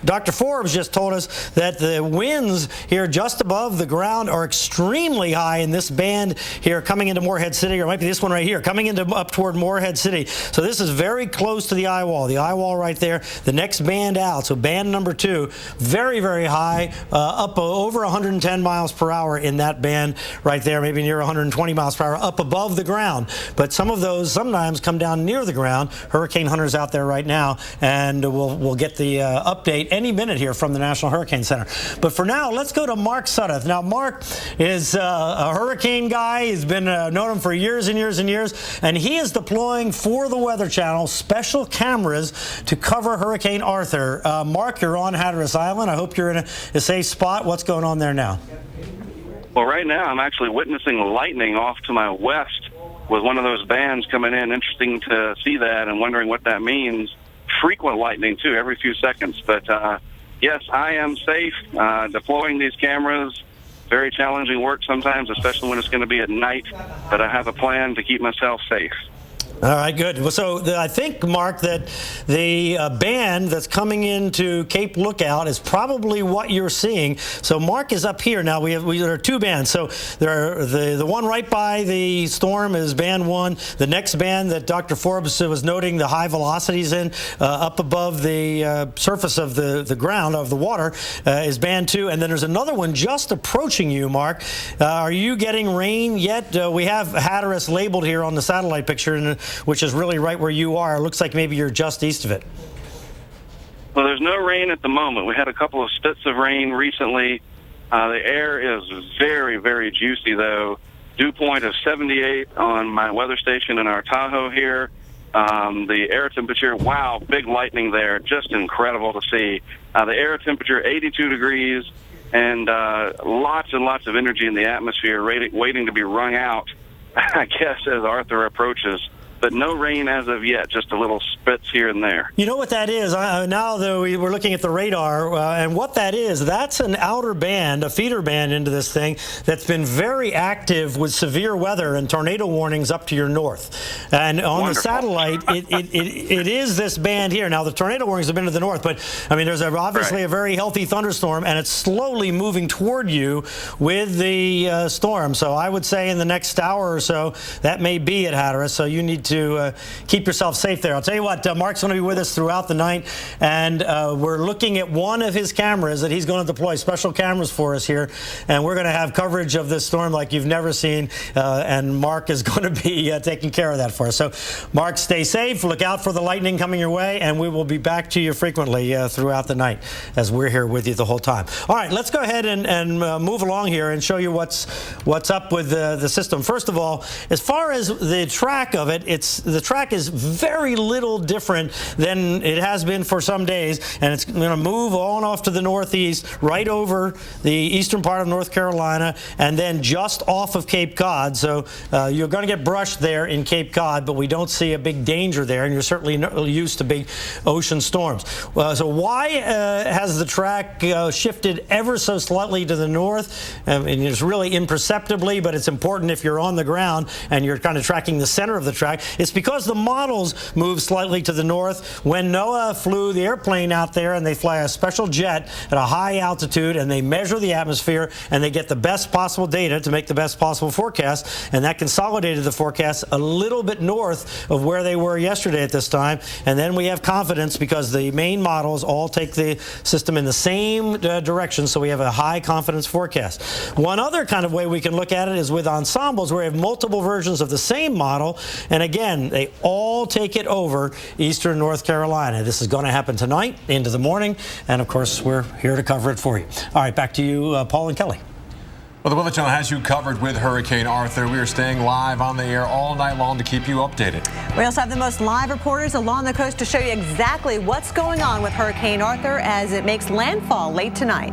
Dr. Forbes just told us that the the winds here just above the ground are extremely high in this band here coming into Morehead City, or it might be this one right here, coming into up toward Morehead City. So this is very close to the eye wall. The eye wall right there. The next band out, so band number 2, very, very high, up over 110 miles per hour in that band right there, maybe near 120 miles per hour, up above the ground. But some of those sometimes come down near the ground. Hurricane Hunter's out there right now, and we'll get the update any minute here from the National Hurricane Center. But for now, let's go to Mark Sudduth. Now, Mark is a hurricane guy. He's been known him for years and years and years, and he is deploying for the Weather Channel special cameras to cover Hurricane Arthur. Mark, you're on Hatteras Island. I hope you're in a safe spot. What's going on there now? Well, right now I'm actually witnessing lightning off to my west with one of those bands coming in. Interesting to see that and wondering what that means. Frequent lightning, too, every few seconds. But, yes, I am safe deploying these cameras. Very challenging work sometimes, especially when it's going to be at night. But I have a plan to keep myself safe. All right, good. Well, so I think, Mark, that the band that's coming into Cape Lookout is probably what you're seeing. So Mark is up here now. There are 2 bands. So there are the one right by the storm is band 1. The next band that Dr. Forbes was noting the high velocities in up above the surface of the ground, of the water, is band 2. And then there's another one just approaching you, Mark. Are you getting rain yet? We have Hatteras labeled here on the satellite picture, and which is really right where you are. It looks like maybe you're just east of it. Well, there's no rain at the moment. We had a couple of spits of rain recently. The air is very, very juicy, though. Dew point of 78 on my weather station in our Tahoe here. The air temperature, wow, big lightning there. Just incredible to see. The air temperature, 82 degrees, and lots and lots of energy in the atmosphere waiting to be wrung out, I guess, as Arthur approaches. But no rain as of yet, just a little spits here and there. You know what that is? Now that we're looking at the radar, and what that is, that's an outer band, a feeder band into this thing that's been very active with severe weather and tornado warnings up to your north. And on Wonderful. The satellite, it is this band here. Now, the tornado warnings have been to the north, but, I mean, there's obviously a very healthy thunderstorm, and it's slowly moving toward you with the storm. So I would say in the next hour or so, that may be at Hatteras, so you need to keep yourself safe there. I'll tell you what, Mark's going to be with us throughout the night, and we're looking at one of his cameras that he's going to deploy, special cameras for us here, and we're going to have coverage of this storm like you've never seen, and Mark is going to be taking care of that for us. So, Mark, stay safe, look out for the lightning coming your way, and we will be back to you frequently throughout the night as we're here with you the whole time. All right, let's go ahead and move along here and show you what's up with the system. First of all, as far as the track of it, the track is very little different than it has been for some days, and it's going to move on off to the northeast, right over the eastern part of North Carolina, and then just off of Cape Cod. So you're going to get brushed there in Cape Cod, but we don't see a big danger there, and you're certainly used to big ocean storms. So why has the track shifted ever so slightly to the north? I mean, it's really imperceptibly, but it's important if you're on the ground and you're kind of tracking the center of the track. It's because the models move slightly to the north. When NOAA flew the airplane out there, and they fly a special jet at a high altitude, and they measure the atmosphere, and they get the best possible data to make the best possible forecast, and that consolidated the forecast a little bit north of where they were yesterday at this time. And then we have confidence because the main models all take the system in the same direction, so we have a high confidence forecast. One other kind of way we can look at it is with ensembles, where we have multiple versions of the same model, and again, they all take it over eastern North Carolina. This is going to happen tonight into the morning, and of course, we're here to cover it for you. All right, back to you, Paul and Kelly. Well, the Weather Channel has you covered with Hurricane Arthur. We are staying live on the air all night long to keep you updated. We also have the most live reporters along the coast to show you exactly what's going on with Hurricane Arthur as it makes landfall late tonight.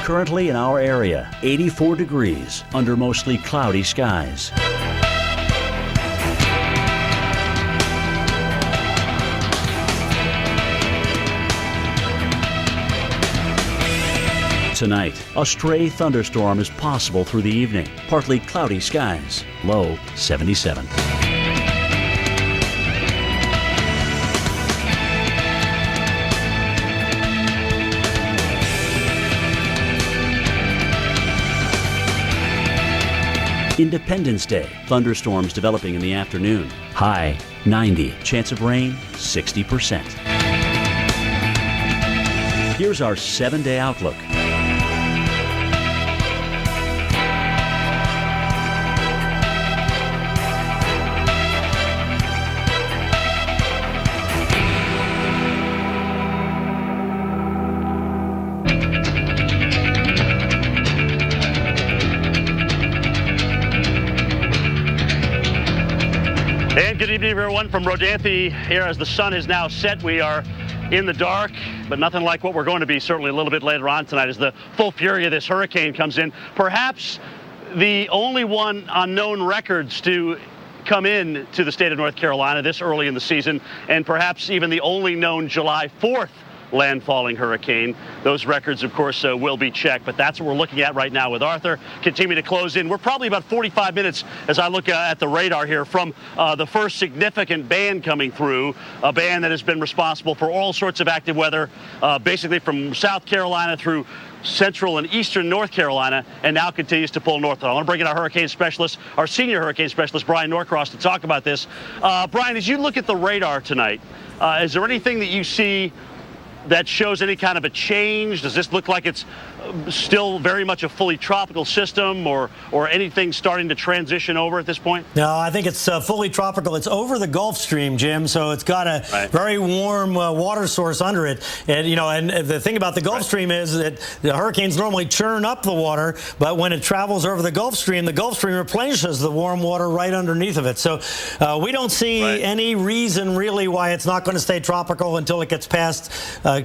Currently in our area, 84 degrees under mostly cloudy skies. Tonight, a stray thunderstorm is possible through the evening. Partly cloudy skies. Low 77. Independence Day. Thunderstorms developing in the afternoon. High 90. Chance of rain 60%. Here's our 7-day outlook. And good evening, everyone, from Rodanthe here as the sun is now set. We are in the dark, but nothing like what we're going to be certainly a little bit later on tonight as the full fury of this hurricane comes in. Perhaps the only one on known records to come in to the state of North Carolina this early in the season, and perhaps even the only known July 4th landfalling hurricane. Those records, of course, will be checked, but that's what we're looking at right now with Arthur. Continue to close in. We're probably about 45 minutes as I look at the radar here from the first significant band coming through, a band that has been responsible for all sorts of active weather, basically from South Carolina through central and eastern North Carolina, and now continues to pull north. I want to bring in our hurricane specialist, our senior hurricane specialist, Brian Norcross, to talk about this. Brian, as you look at the radar tonight, is there anything that you see that shows any kind of a change? Does this look like it's still very much a fully tropical system, or anything starting to transition over at this point? No, I think it's fully tropical. It's over the Gulf Stream, Jim, so it's got a very warm water source under it. And, you know, and the thing about the Gulf Stream is that the hurricanes normally churn up the water, but when it travels over the Gulf Stream replenishes the warm water right underneath of it. So we don't see any reason really why it's not going to stay tropical until it gets past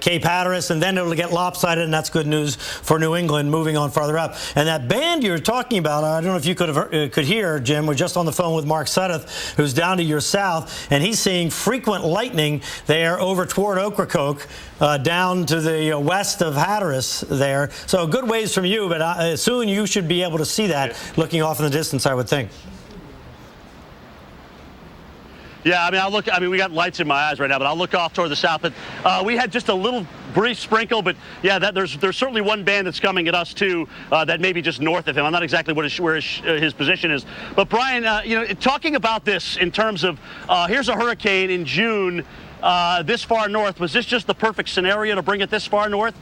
Cape Hatteras, and then it'll get lopsided, and that's good news for New England moving on farther up. And that band you're talking about, I don't know if you could hear, Jim, we're just on the phone with Mark Sudduth, who's down to your south, and he's seeing frequent lightning there over toward Ocracoke, down to the west of Hatteras there. So a good ways from you, but soon you should be able to see that looking off in the distance, I would think. Yeah, I mean, we got lights in my eyes right now, but I'll look off toward the south. But we had just a little brief sprinkle, but yeah, there's certainly one band that's coming at us too, that may be just north of him. I'm not exactly where his position is. But Brian, you know, talking about this in terms of here's a hurricane in June this far north. Was this just the perfect scenario to bring it this far north?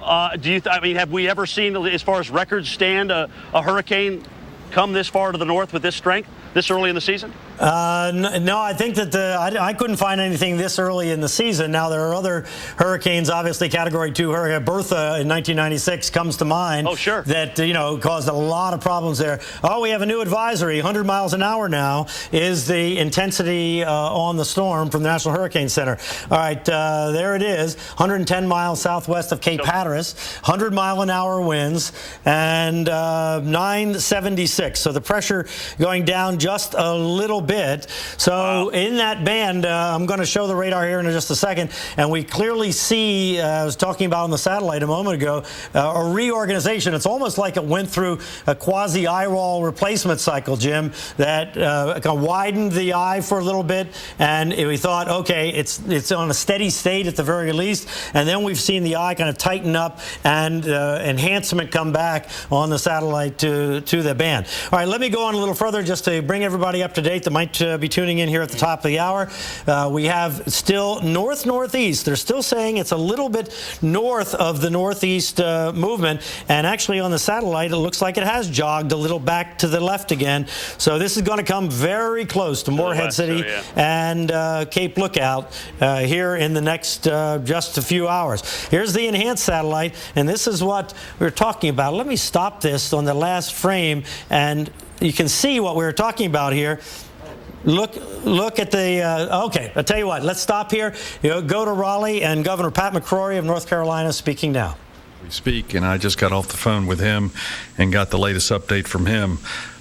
Have we ever seen, as far as records stand, a hurricane come this far to the north with this strength this early in the season? No, I think that I couldn't find anything this early in the season. Now, there are other hurricanes, obviously Category 2 Hurricane Bertha in 1996 comes to mind. Oh, sure. That, you know, caused a lot of problems there. Oh, we have a new advisory, 100 miles an hour now is the intensity on the storm from the National Hurricane Center. All right, there it is, 110 miles southwest of Cape Hatteras, 100-mile-an-hour winds, and 976. So the pressure going down just a little bit. So in that band, I'm going to show the radar here in just a second, and we clearly see, I was talking about on the satellite a moment ago, a reorganization. It's almost like it went through a quasi-eye roll replacement cycle, Jim, that kind of widened the eye for a little bit, and we thought, okay, it's on a steady state at the very least, and then we've seen the eye kind of tighten up and enhancement come back on the satellite to the band. All right, let me go on a little further just to bring everybody up to date that might be tuning in here at the top of the hour. We have still north-northeast. They're still saying it's a little bit north of the northeast movement, and actually on the satellite it looks like it has jogged a little back to the left again. So this is going to come very close to Morehead City and Cape Lookout here in the next just a few hours. Here's the enhanced satellite, and this is what we're talking about. Let me stop this on the last frame, and you can see what we were talking about here. Look at the, okay, I'll tell you what, let's stop here. Go to Raleigh, and Governor Pat McCrory of North Carolina speaking now. We speak, and I just got off the phone with him and got the latest update from him.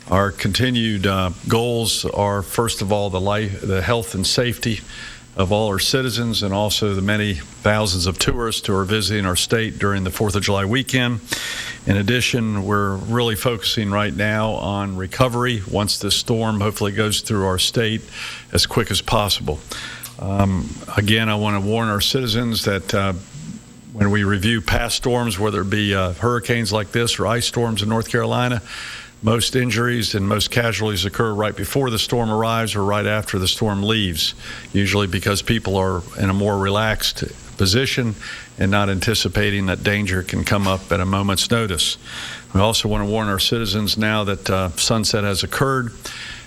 Our continued goals are, first of all, the health and safety of all our citizens, and also the many thousands of tourists who are visiting our state during the 4th of July weekend. In addition, we're really focusing right now on recovery once this storm hopefully goes through our state as quick as possible. Again, I want to warn our citizens that when we review past storms, whether it be hurricanes like this or ice storms in North Carolina, most injuries and most casualties occur right before the storm arrives or right after the storm leaves, usually because people are in a more relaxed position and not anticipating that danger can come up at a moment's notice. We also want to warn our citizens now that sunset has occurred,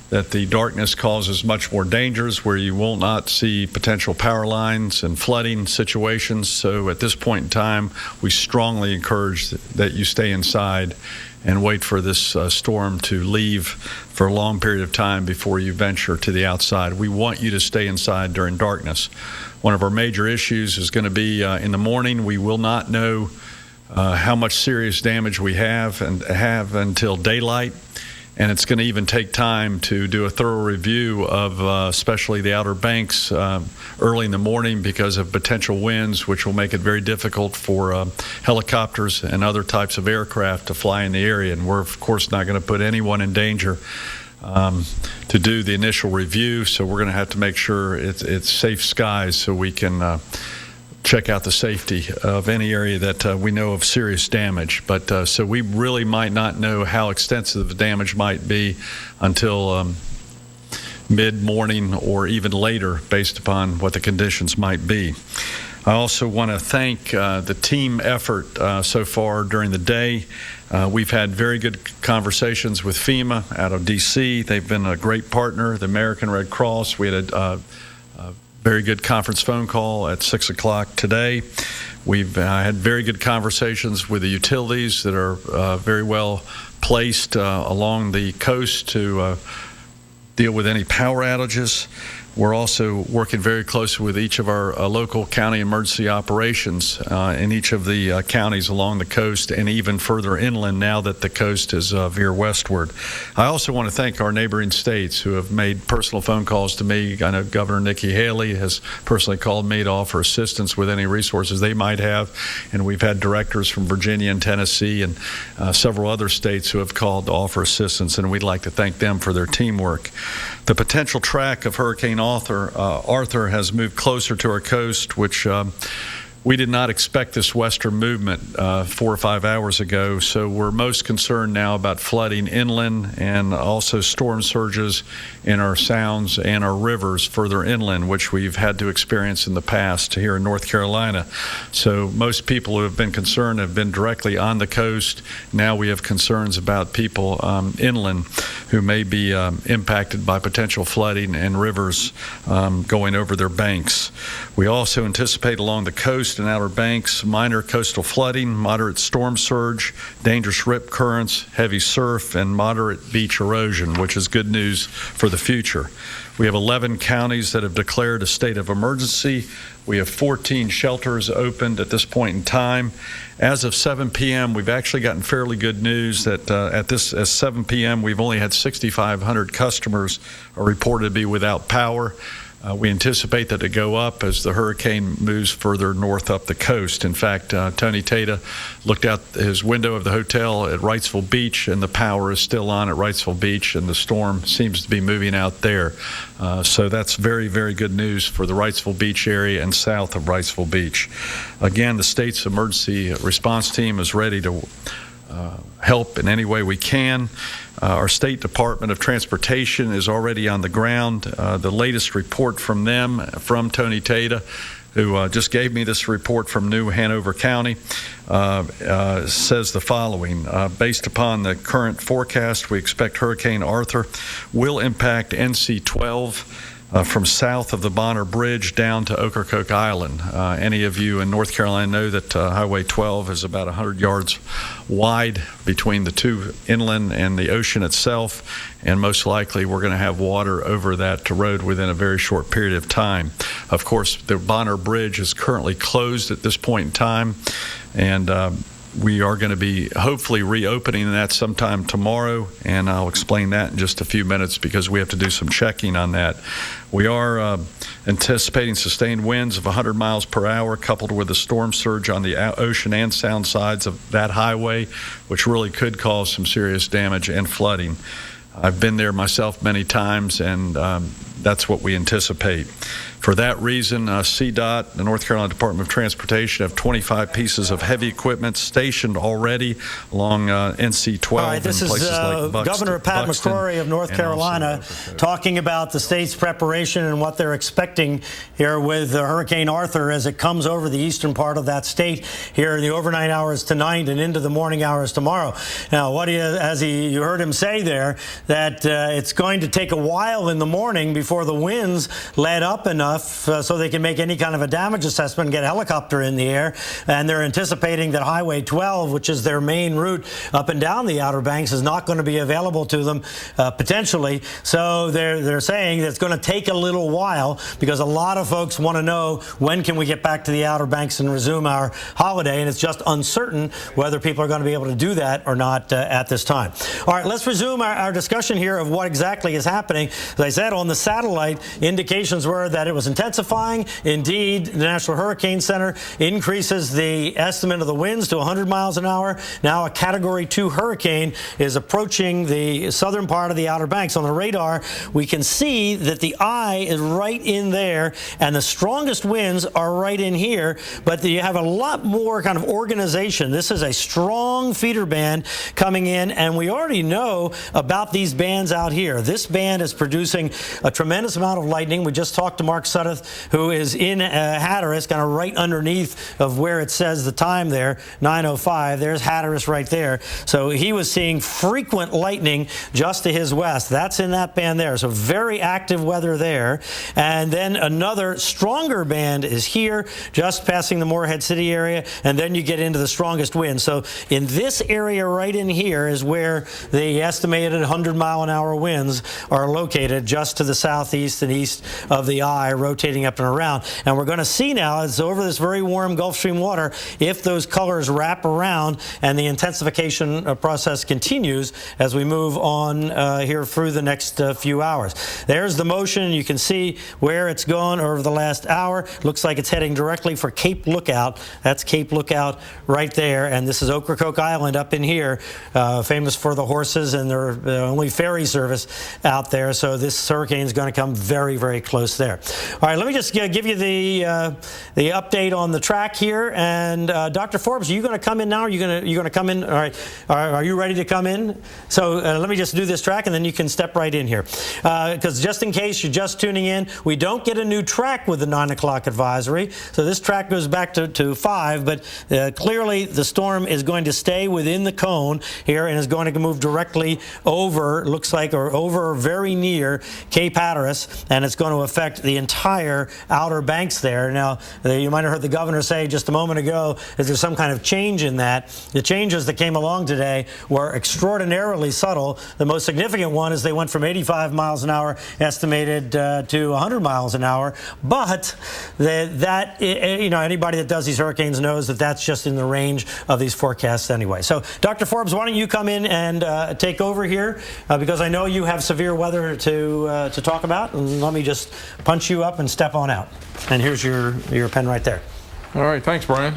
that the darkness causes much more dangers where you will not see potential power lines and flooding situations. So at this point in time, we strongly encourage that you stay inside and wait for this storm to leave for a long period of time before you venture to the outside. We want you to stay inside during darkness. One of our major issues is going to be in the morning. We will not know how much serious damage we have until daylight. And it's going to even take time to do a thorough review of especially the Outer Banks early in the morning because of potential winds, which will make it very difficult for helicopters and other types of aircraft to fly in the area. And we're, of course, not going to put anyone in danger to do the initial review. So we're going to have to make sure it's safe skies so we can check out the safety of any area that we know of serious damage. But so we really might not know how extensive the damage might be until mid-morning or even later based upon what the conditions might be. I also want to thank the team effort so far during the day. We've had very good conversations with FEMA out of D.C. They've been a great partner. The American Red Cross, we had a very good conference phone call at 6 o'clock today. We've had very good conversations with the utilities that are very well placed along the coast to deal with any power outages. We're also working very closely with each of our local county emergency operations in each of the counties along the coast and even further inland now that the coast is veer westward. I also want to thank our neighboring states who have made personal phone calls to me. I know Governor Nikki Haley has personally called me to offer assistance with any resources they might have, and we've had directors from Virginia and Tennessee and several other states who have called to offer assistance, and we'd like to thank them for their teamwork. The potential track of Hurricane Arthur has moved closer to our coast, which we did not expect this western movement 4 or 5 hours ago. So we're most concerned now about flooding inland and also storm surges in our sounds and our rivers further inland, which we've had to experience in the past here in North Carolina. So most people who have been concerned have been directly on the coast. Now we have concerns about people inland who may be impacted by potential flooding and rivers going over their banks. We also anticipate along the coast and Outer Banks minor coastal flooding, moderate storm surge, dangerous rip currents, heavy surf, and moderate beach erosion, which is good news for the future. We have 11 counties that have declared a state of emergency. We have 14 shelters opened at this point in time. As of 7 p.m., we've actually gotten fairly good news that at 7 p.m., we've only had 6,500 customers are reported to be without power. We anticipate that to go up as the hurricane moves further north up the coast. In fact, Tony Tata looked out his window of the hotel at Wrightsville Beach, and the power is still on at Wrightsville Beach, and the storm seems to be moving out there. So that's very, very good news for the Wrightsville Beach area and south of Wrightsville Beach. Again, the state's emergency response team is ready to help in any way we can. Our State Department of Transportation is already on the ground. The latest report from them, from Tony Tata, who just gave me this report from New Hanover County, says the following. Based upon the current forecast, we expect Hurricane Arthur will impact NC-12 from south of the Bonner Bridge down to Ocracoke Island. Any of you in North Carolina know that Highway 12 is about 100 yards wide between the two inland and the ocean itself, and most likely we're going to have water over that road within a very short period of time. Of course, the Bonner Bridge is currently closed at this point in time, and we are going to be hopefully reopening that sometime tomorrow, and I'll explain that in just a few minutes because we have to do some checking on that. We are anticipating sustained winds of 100 miles per hour coupled with a storm surge on the ocean and sound sides of that highway, which really could cause some serious damage and flooding. I've been there myself many times, and that's what we anticipate. For that reason, CDOT, the North Carolina Department of Transportation, have 25 pieces of heavy equipment stationed already along NC-12. All right, this is Governor Pat McCrory of North Carolina talking about the state's preparation and what they're expecting here with Hurricane Arthur as it comes over the eastern part of that state here in the overnight hours tonight and into the morning hours tomorrow. Now, you heard him say there that it's going to take a while in the morning before the winds let up enough so they can make any kind of a damage assessment and get a helicopter in the air. And they're anticipating that Highway 12, which is their main route up and down the Outer Banks, is not going to be available to them potentially. So they're saying that it's going to take a little while because a lot of folks want to know when can we get back to the Outer Banks and resume our holiday, and it's just uncertain whether people are going to be able to do that or not at this time. All right, let's resume our discussion here of what exactly is happening. As I said, on the satellite, indications were that it was intensifying. Indeed, the National Hurricane Center increases the estimate of the winds to 100 miles an hour. Now a Category 2 hurricane is approaching the southern part of the Outer Banks. On the radar, we can see that the eye is right in there, and the strongest winds are right in here, but you have a lot more kind of organization. This is a strong feeder band coming in, and we already know about these bands out here. This band is producing a tremendous amount of lightning. We just talked to Mark Sudduth, who is in Hatteras, kind of right underneath of where it says the time there, 9:05. There's Hatteras right there. So he was seeing frequent lightning just to his west. That's in that band there. So very active weather there. And then another stronger band is here, just passing the Morehead City area, and then you get into the strongest wind. So in this area right in here is where the estimated 100-mile-an-hour winds are located, just to the southeast and east of the eye, rotating up and around. And we're going to see now, it's over this very warm Gulf Stream water, if those colors wrap around and the intensification process continues as we move on here through the next few hours. There's the motion. You can see where it's gone over the last hour. Looks like it's heading directly for Cape Lookout. That's Cape Lookout right there. And this is Ocracoke Island up in here, famous for the horses and their only ferry service out there. So this hurricane is going to come very, very close there. All right, let me just give you the update on the track here. And Dr. Forbes, are you going to come in now? Are you going to come in? All right. Are you ready to come in? So let me just do this track, and then you can step right in here. Because just in case you're just tuning in, we don't get a new track with the 9 o'clock advisory. So this track goes back to 5, but clearly the storm is going to stay within the cone here and is going to move directly over, looks like, or over very near Cape Hatteras, and it's going to affect the entire Outer Banks there. Now, you might have heard the governor say just a moment ago that there's some kind of change in that. The changes that came along today were extraordinarily subtle. The most significant one is they went from 85 miles an hour estimated to 100 miles an hour. But anybody that does these hurricanes knows that that's just in the range of these forecasts anyway. So, Dr. Forbes, why don't you come in and take over here because I know you have severe weather to talk about. And let me just punch you up and step on out. And here's your pen right there. All right, thanks, Brian.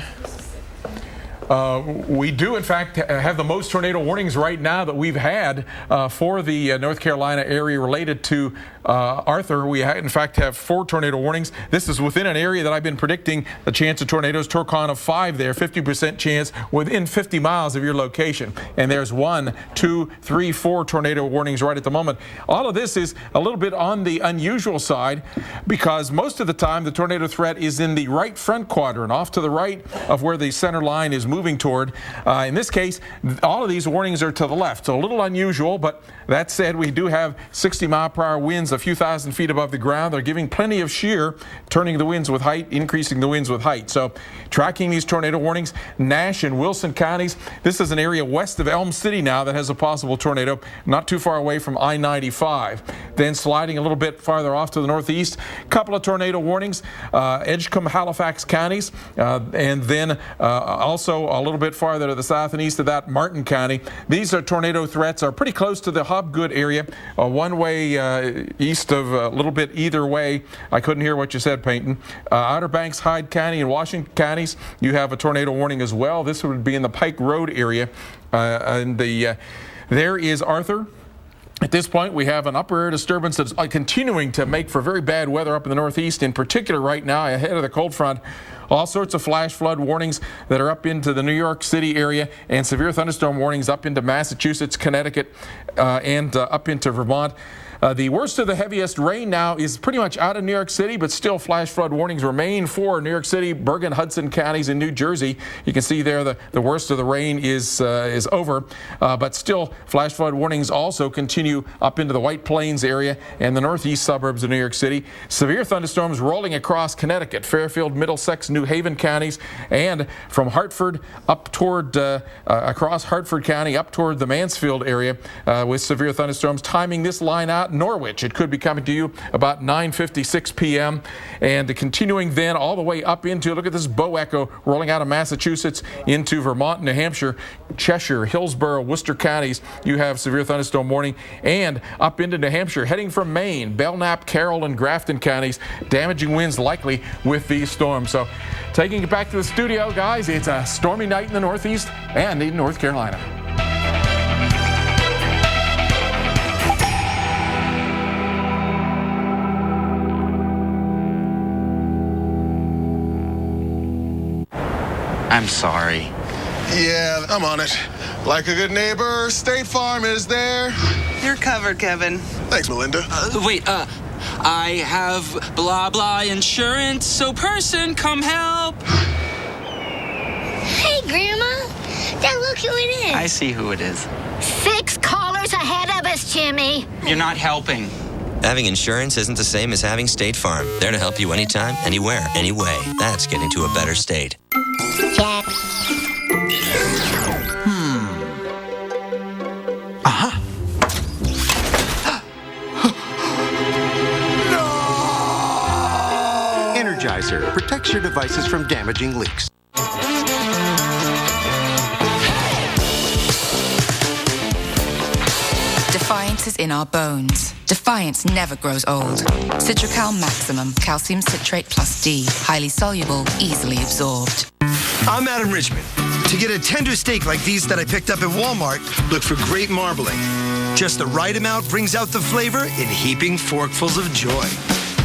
We do, in fact, have the most tornado warnings right now that we've had for the North Carolina area related to Arthur. We, in fact, have 4 tornado warnings. This is within an area that I've been predicting the chance of tornadoes, Turcon of 5 there, 50% chance within 50 miles of your location. And there's 1, 2, 3, 4 tornado warnings right at the moment. All of this is a little bit on the unusual side because most of the time the tornado threat is in the right front quadrant, off to the right of where the center line is moving toward. In this case, all of these warnings are to the left, so a little unusual, but that said, we do have 60-mile-per-hour winds of a few thousand feet above the ground. They're giving plenty of shear, turning the winds with height, increasing the winds with height. So tracking these tornado warnings, Nash and Wilson counties. This is an area west of Elm City now that has a possible tornado, not too far away from I-95. Then sliding a little bit farther off to the northeast, couple of tornado warnings, Edgecombe, Halifax counties, and then also a little bit farther to the south and east of that, Martin County. These tornado threats are pretty close to the Hobgood area, one way east of a little bit either way. I couldn't hear what you said, Peyton. Outer Banks, Hyde County, and Washington counties, you have a tornado warning as well. This would be in the Pike Road area. There is Arthur. At this point, we have an upper air disturbance that's continuing to make for very bad weather up in the northeast, in particular right now ahead of the cold front. All sorts of flash flood warnings that are up into the New York City area, and severe thunderstorm warnings up into Massachusetts, Connecticut, and up into Vermont. The worst of the heaviest rain now is pretty much out of New York City, but still flash flood warnings remain for New York City, Bergen, Hudson counties in New Jersey. You can see there the worst of the rain is over, but still flash flood warnings also continue up into the White Plains area and the northeast suburbs of New York City. Severe thunderstorms rolling across Connecticut, Fairfield, Middlesex, New Haven counties, and from Hartford up toward across Hartford County up toward the Mansfield area with severe thunderstorms. Timing this line out, Norwich, it could be coming to you about 9:56 p.m. and continuing then all the way up into, look at this bow echo rolling out of Massachusetts into Vermont, New Hampshire, Cheshire, Hillsborough, Worcester counties. You have severe thunderstorm warning, and up into New Hampshire, heading from Maine, Belknap, Carroll, and Grafton counties. Damaging winds likely with these storms. So taking it back to the studio, guys, it's a stormy night in the northeast and in North Carolina. I'm sorry. Yeah, I'm on it. Like a good neighbor, State Farm is there. You're covered, Kevin. Thanks, Melinda. I have blah blah insurance, so person, come help. Hey, Grandma. Dad, look who it is. I see who it is. 6 callers ahead of us, Jimmy. You're not helping. Having insurance isn't the same as having State Farm. There to help you anytime, anywhere, anyway. That's getting to a better state. Jack. Energizer protects your devices from damaging leaks. Defiance is in our bones. Defiance never grows old. Citracal Maximum, calcium citrate plus D. Highly soluble, easily absorbed. I'm Adam Richmond. To get a tender steak like these that I picked up at Walmart, look for great marbling. Just the right amount brings out the flavor in heaping forkfuls of joy.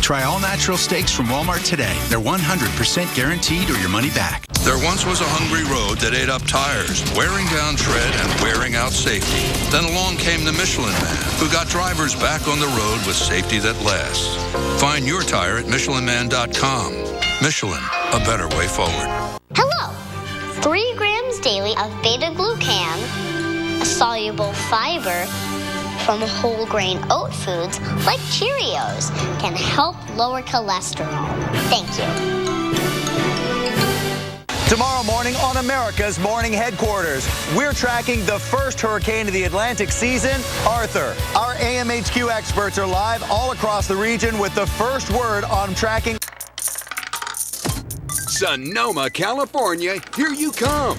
Try all natural steaks from Walmart today. They're 100% guaranteed or your money back. There once was a hungry road that ate up tires, wearing down tread and wearing out safety. Then along came the Michelin Man, who got drivers back on the road with safety that lasts. Find your tire at MichelinMan.com. Michelin, a better way forward. Hello. 3 grams daily of beta-glucan, a soluble fiber from whole grain oat foods like Cheerios, can help lower cholesterol. Thank you. Tomorrow morning on America's Morning Headquarters, we're tracking the first hurricane of the Atlantic season, Arthur. Our AMHQ experts are live all across the region with the first word on tracking. Sonoma, California, here you come.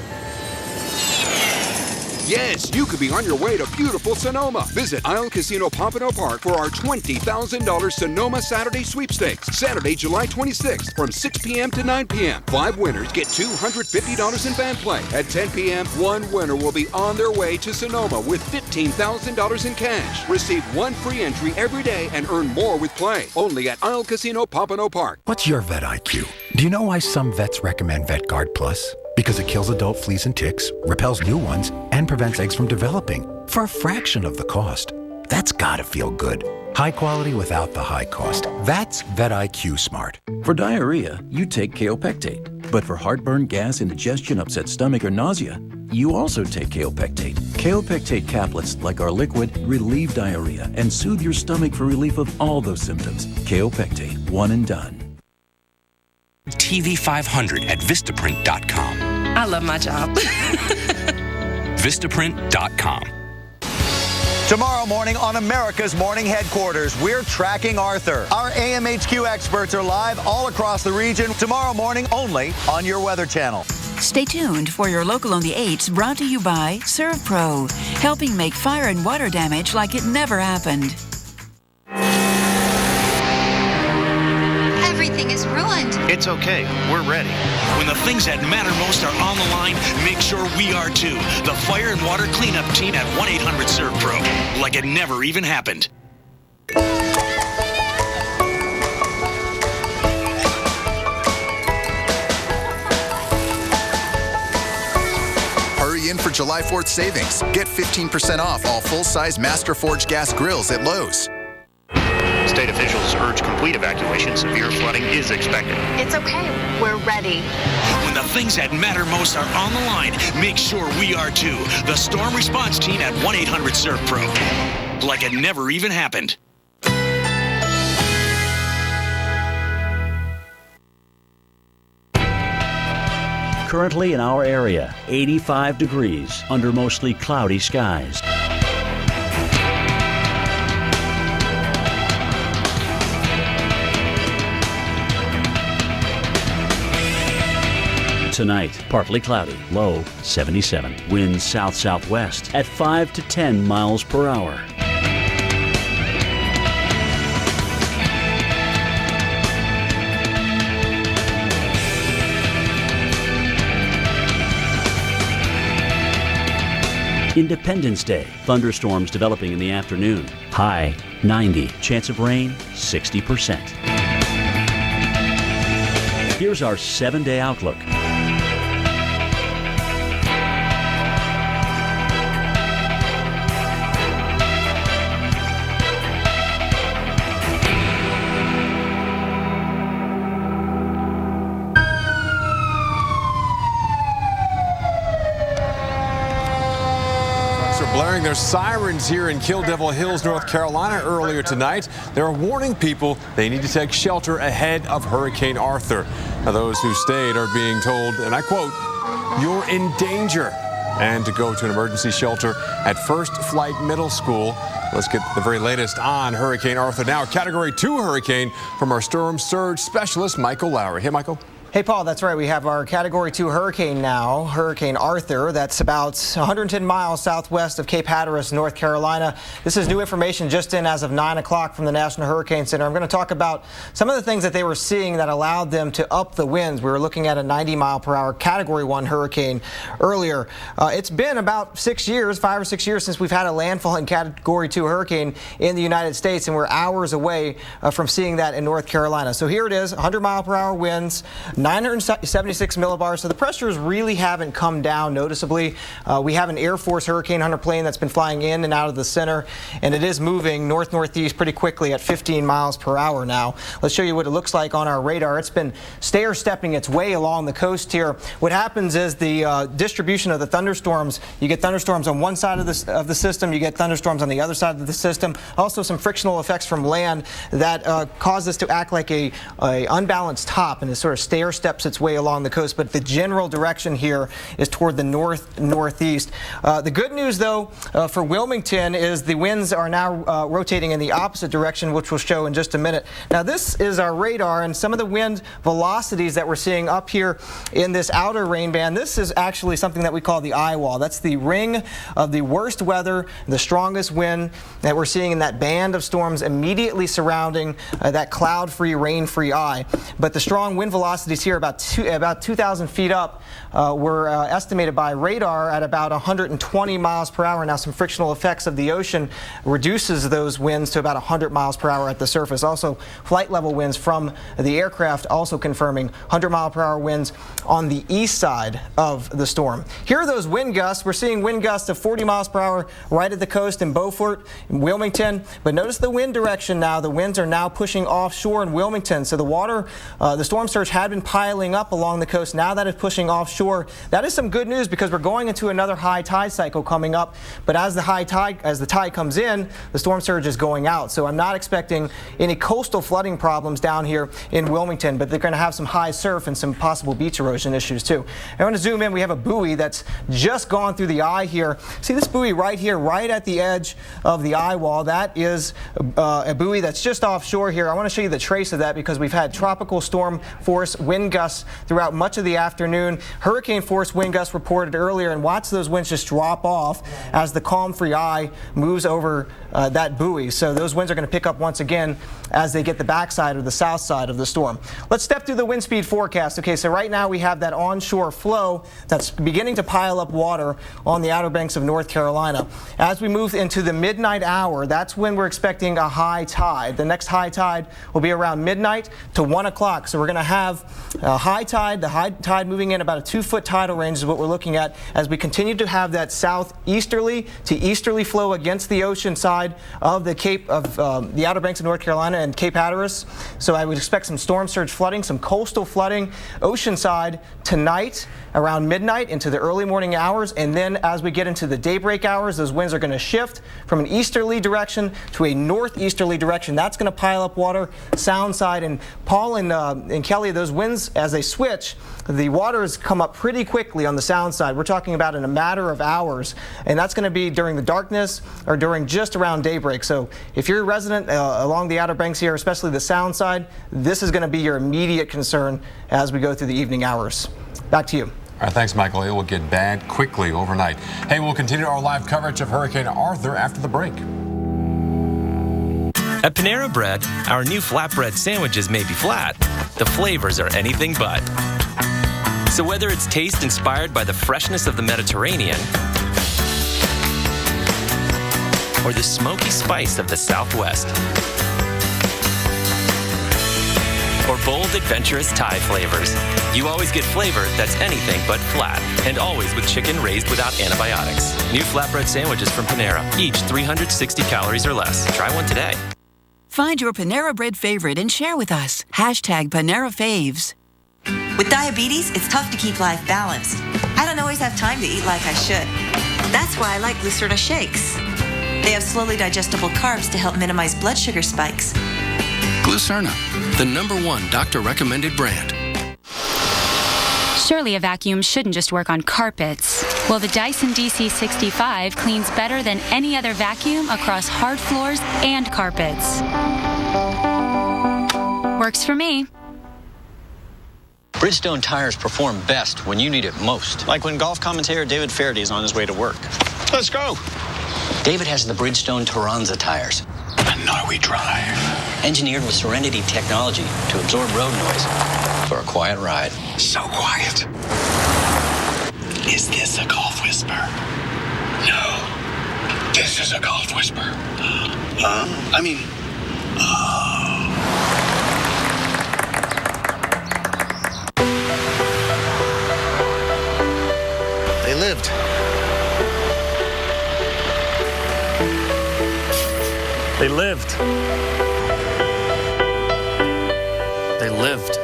Yes, you could be on your way to beautiful Sonoma. Visit Isle Casino Pompano Park for our $20,000 Sonoma Saturday Sweepstakes. Saturday, July 26th from 6 p.m. to 9 p.m. 5 winners get $250 in van play. At 10 p.m., 1 winner will be on their way to Sonoma with $15,000 in cash. Receive 1 free entry every day and earn more with play. Only at Isle Casino Pompano Park. What's your vet IQ? Do you know why some vets recommend VetGuard Plus? Because it kills adult fleas and ticks, repels new ones, and prevents eggs from developing for a fraction of the cost. That's gotta feel good. High quality without the high cost. That's VetIQ Smart. For diarrhea, you take Kaopectate. But for heartburn, gas, indigestion, upset stomach, or nausea, you also take Kaopectate. Kaopectate caplets, like our liquid, relieve diarrhea and soothe your stomach for relief of all those symptoms. Kaopectate, one and done. TV 500 at Vistaprint.com. I love my job. Vistaprint.com. Tomorrow morning on America's Morning Headquarters, we're tracking Arthur. Our AMHQ experts are live all across the region tomorrow morning only on your Weather Channel. Stay tuned for your Local on the 8s, brought to you by ServPro, helping make fire and water damage like it never happened. Everything is ruined. It's okay. We're ready. When the things that matter most are on the line, make sure we are too. The Fire and Water Cleanup Team at 1-800-SERVPRO. Like it never even happened. Hurry in for July 4th savings. Get 15% off all full-size Master Forge gas grills at Lowe's. State officials urge complete evacuation. Severe flooding is expected. It's okay. We're ready. When the things that matter most are on the line, make sure we are too. The Storm Response Team at 1-800-SERVPRO. Like it never even happened. Currently in our area, 85 degrees under mostly cloudy skies. Tonight, partly cloudy, low 77. Winds south-southwest at 5 to 10 miles per hour. Independence Day, thunderstorms developing in the afternoon. High 90, chance of rain 60%. Here's our 7-day outlook. Blaring their sirens here in Kill Devil Hills, North Carolina earlier tonight. They're warning people they need to take shelter ahead of Hurricane Arthur. Now, those who stayed are being told, and I quote, "You're in danger," and to go to an emergency shelter at First Flight Middle School. Let's get the very latest on Hurricane Arthur now. Category 2 hurricane from our storm surge specialist, Michael Lowry. Hey, Michael. Hey, Paul, that's right. We have our Category 2 hurricane now, Hurricane Arthur. That's about 110 miles southwest of Cape Hatteras, North Carolina. This is new information just in as of 9 o'clock from the National Hurricane Center. I'm going to talk about some of the things that they were seeing that allowed them to up the winds. We were looking at a 90-mile-per-hour Category 1 hurricane earlier. It's been about 6 years, 5 or 6 years, since we've had a landfalling Category 2 hurricane in the United States, and we're hours away from seeing that in North Carolina. So here it is, 100-mile-per-hour winds, 976 millibars, so the pressures really haven't come down noticeably. We have an Air Force Hurricane Hunter plane that's been flying in and out of the center, and it is moving north-northeast pretty quickly at 15 miles per hour now. Let's show you what it looks like on our radar. It's been stair-stepping its way along the coast here. What happens is the distribution of the thunderstorms, you get thunderstorms on one side of the system, you get thunderstorms on the other side of the system, also some frictional effects from land that cause this to act like a unbalanced top, and it sort of stair-steps its way along the coast, but the general direction here is toward the northeast. The good news, though, for Wilmington is the winds are now rotating in the opposite direction, which we'll show in just a minute. Now, this is our radar, and some of the wind velocities that we're seeing up here in this outer rain band, this is actually something that we call the eye wall. That's the ring of the worst weather, the strongest wind that we're seeing in that band of storms immediately surrounding that cloud-free, rain-free eye. But the strong wind velocities here about 2,000 feet up were estimated by radar at about 120 miles per hour. Now, some frictional effects of the ocean reduces those winds to about 100 miles per hour at the surface. Also, flight level winds from the aircraft also confirming 100-mile-per-hour winds on the east side of the storm. Here are those wind gusts. We're seeing wind gusts of 40 miles per hour right at the coast in Beaufort, in Wilmington. But notice the wind direction now. The winds are now pushing offshore in Wilmington. So the water, the storm surge had been piling up along the coast. Now that it's pushing offshore, that is some good news because we're going into another high tide cycle coming up. But as the tide comes in, the storm surge is going out. So I'm not expecting any coastal flooding problems down here in Wilmington, but they're going to have some high surf and some possible beach erosion issues too. I want to zoom in. We have a buoy that's just gone through the eye here. See this buoy right here, right at the edge of the eye wall? That is a buoy that's just offshore here. I want to show you the trace of that because we've had tropical storm force wind gusts throughout much of the afternoon. Hurricane force wind gusts reported earlier, and watch those winds just drop off as the calm free eye moves over that buoy. So those winds are going to pick up once again as they get the backside or the south side of the storm. Let's step through the wind speed forecast. Okay, so right now we have that onshore flow that's beginning to pile up water on the Outer Banks of North Carolina. As we move into the midnight hour, that's when we're expecting a high tide. The next high tide will be around midnight to 1 o'clock. So we're going to have a high tide, the high tide moving in about a 2-foot tidal range is what we're looking at as we continue to have that southeasterly to easterly flow against the ocean side of the Cape of the Outer Banks of North Carolina and Cape Hatteras. So I would expect some storm surge flooding, some coastal flooding oceanside tonight around midnight into the early morning hours, and then as we get into the daybreak hours, those winds are going to shift from an easterly direction to a northeasterly direction. That's going to pile up water sound side. And Paul and Kelly, those winds, as they switch, the waters come up pretty quickly on the sound side. We're talking about in a matter of hours, and that's going to be during the darkness or during just around daybreak. So if you're a resident along the Outer Banks here, especially the sound side, this is going to be your immediate concern as we go through the evening hours. Back to you. All right, thanks, Michael. It will get bad quickly overnight. Hey, we'll continue our live coverage of Hurricane Arthur after the break. At Panera Bread, our new flatbread sandwiches may be flat. The flavors are anything but. So whether it's taste inspired by the freshness of the Mediterranean or the smoky spice of the Southwest, or bold, adventurous Thai flavors, you always get flavor that's anything but flat, and always with chicken raised without antibiotics. New flatbread sandwiches from Panera, each 360 calories or less. Try one today. Find your Panera Bread favorite and share with us. #PaneraFaves. With diabetes, it's tough to keep life balanced. I don't always have time to eat like I should. That's why I like Glucerna shakes. They have slowly digestible carbs to help minimize blood sugar spikes. Glucerna, the #1 doctor-recommended brand. Surely a vacuum shouldn't just work on carpets. Well, the Dyson DC65 cleans better than any other vacuum across hard floors and carpets. Works for me. Bridgestone tires perform best when you need it most. Like when golf commentator David Faraday is on his way to work. Let's go. David has the Bridgestone Turanza tires. And now we drive. Engineered with Serenity technology to absorb road noise for a quiet ride. So quiet. Is this a golf whisper? No. This is a golf whisper. They lived. They lived. They lived.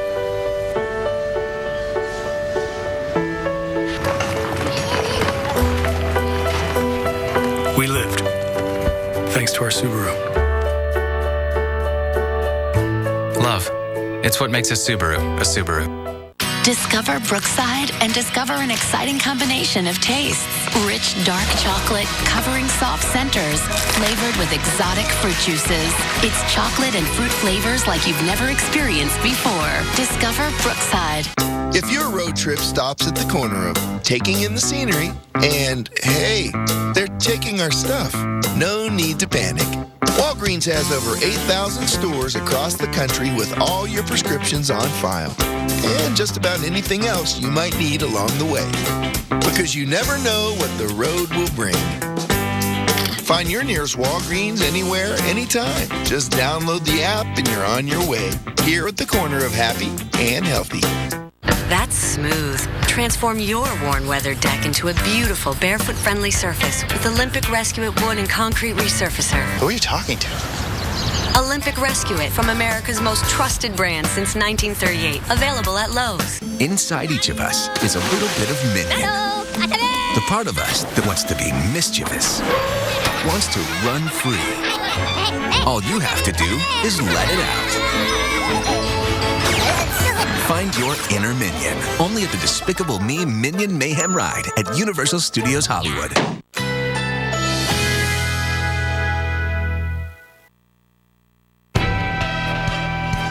We lived, thanks to our Subaru. Love. It's what makes a Subaru a Subaru. Discover Brookside and discover an exciting combination of tastes. Rich dark chocolate covering soft centers, flavored with exotic fruit juices. It's chocolate and fruit flavors like you've never experienced before. Discover Brookside. If your road trip stops at the corner of taking in the scenery and, hey, they're taking our stuff, no need to panic. Walgreens has over 8,000 stores across the country with all your prescriptions on file and just about anything else you might need along the way. Because you never know what the road will bring. Find your nearest Walgreens anywhere, anytime. Just download the app and you're on your way. Here at the corner of happy and healthy. That's smooth. Transform your worn weather deck into a beautiful barefoot-friendly surface with Olympic Rescue It Wood and Concrete Resurfacer. Who are you talking to? Olympic Rescue It, from America's most trusted brand since 1938. Available at Lowe's. Inside each of us is a little bit of Minion. The part of us that wants to be mischievous, wants to run free. All you have to do is let it out. Find your inner Minion, only at the Despicable Me Minion Mayhem Ride at Universal Studios Hollywood.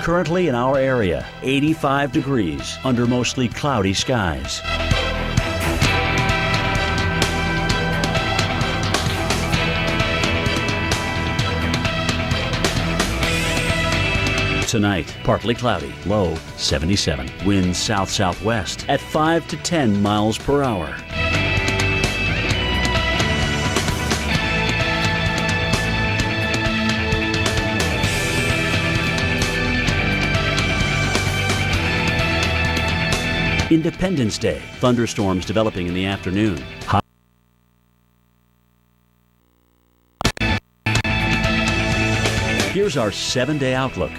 Currently in our area, 85 degrees under mostly cloudy skies. Tonight, partly cloudy, low 77. Winds south-southwest at 5 to 10 miles per hour. Independence Day, thunderstorms developing in the afternoon. Here's our 7-day outlook.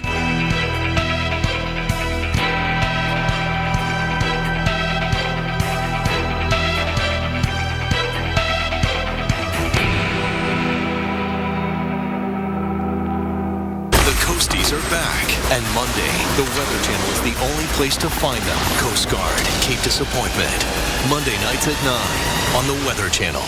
Coasties are back, and Monday, the Weather Channel is the only place to find them. Coast Guard, Cape Disappointment. Monday nights at 9 on the Weather Channel.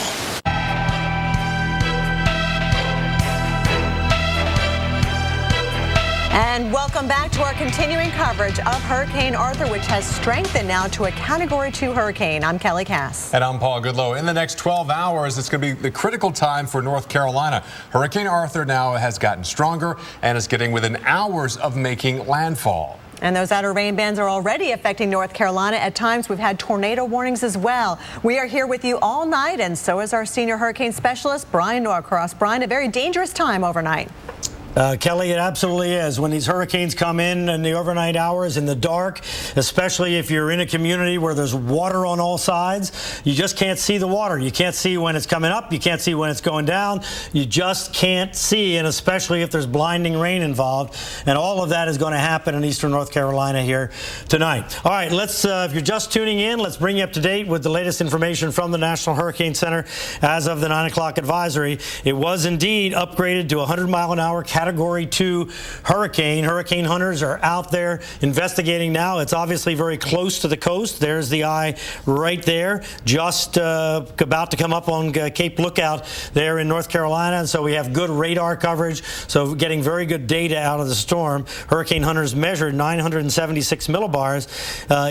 And welcome back to our continuing coverage of Hurricane Arthur, which has strengthened now to a Category 2 hurricane. I'm Kelly Cass. And I'm Paul Goodlow. In the next 12 hours, it's going to be the critical time for North Carolina. Hurricane Arthur now has gotten stronger and is getting within hours of making landfall. And those outer rain bands are already affecting North Carolina. At times, we've had tornado warnings as well. We are here with you all night, and so is our senior hurricane specialist, Brian Norcross. Brian, a very dangerous time overnight. Kelly, it absolutely is. When these hurricanes come in the overnight hours in the dark, especially if you're in a community where there's water on all sides, you just can't see the water. You can't see when it's coming up. You can't see when it's going down. You just can't see, and especially if there's blinding rain involved. And all of that is going to happen in eastern North Carolina here tonight. All right, let's, if you're just tuning in, let's bring you up to date with the latest information from the National Hurricane Center as of the 9 o'clock advisory. It was indeed upgraded to 100-mile-an-hour Category 2 hurricane. Hurricane hunters are out there investigating now. It's obviously very close to the coast. There's the eye right there, just about to come up on Cape Lookout there in North Carolina. And so we have good radar coverage, so getting very good data out of the storm. Hurricane hunters measured 976 millibars.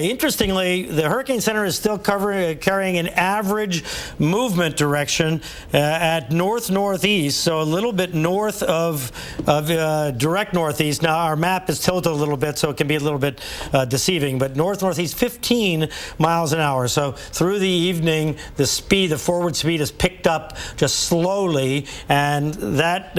Interestingly, the Hurricane Center is still carrying an average movement direction at north-northeast, so a little bit north of direct northeast. Now, our map is tilted a little bit, so it can be a little bit deceiving, but north-northeast 15 miles an hour. So through the evening, the forward speed is picked up just slowly, and that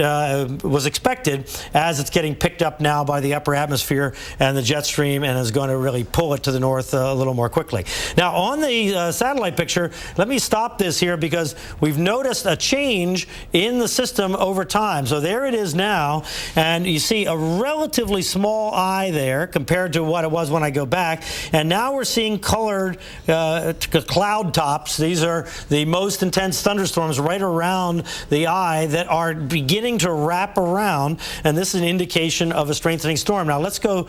was expected as it's getting picked up now by the upper atmosphere and the jet stream, and is going to really pull it to the north a little more quickly. Now, on the satellite picture, let me stop this here because we've noticed a change in the system over time. So there it is now, and you see a relatively small eye there compared to what it was when I go back. And now we're seeing colored cloud tops. These are the most intense thunderstorms right around the eye that are beginning to wrap around, and this is an indication of a strengthening storm. Now let's go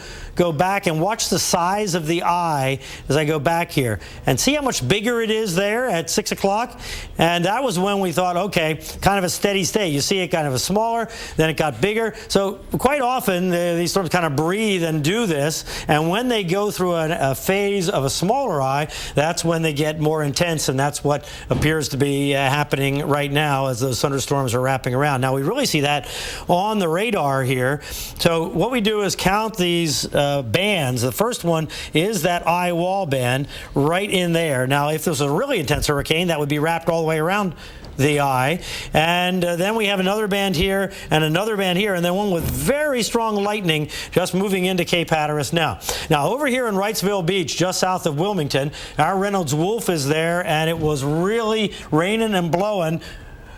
back and watch the size of the eye as I go back here and see how much bigger it is there at 6 o'clock. And that was when we thought, okay, kind of a steady state. You see it kind of a smaller, then it got bigger. So quite often these storms kind of breathe and do this, and when they go through a phase of a smaller eye, that's when they get more intense, and that's what appears to be happening right now as those thunderstorms are wrapping around. Now we really see that on the radar here. So what we do is count these bands. The first one is that eye wall band right in there. Now if this was a really intense hurricane, that would be wrapped all the way around the eye. And then we have another band here and another band here, and then one with very strong lightning just moving into Cape Hatteras now. Now, over here in Wrightsville Beach, just south of Wilmington, our Reynolds Wolf is there, and it was really raining and blowing.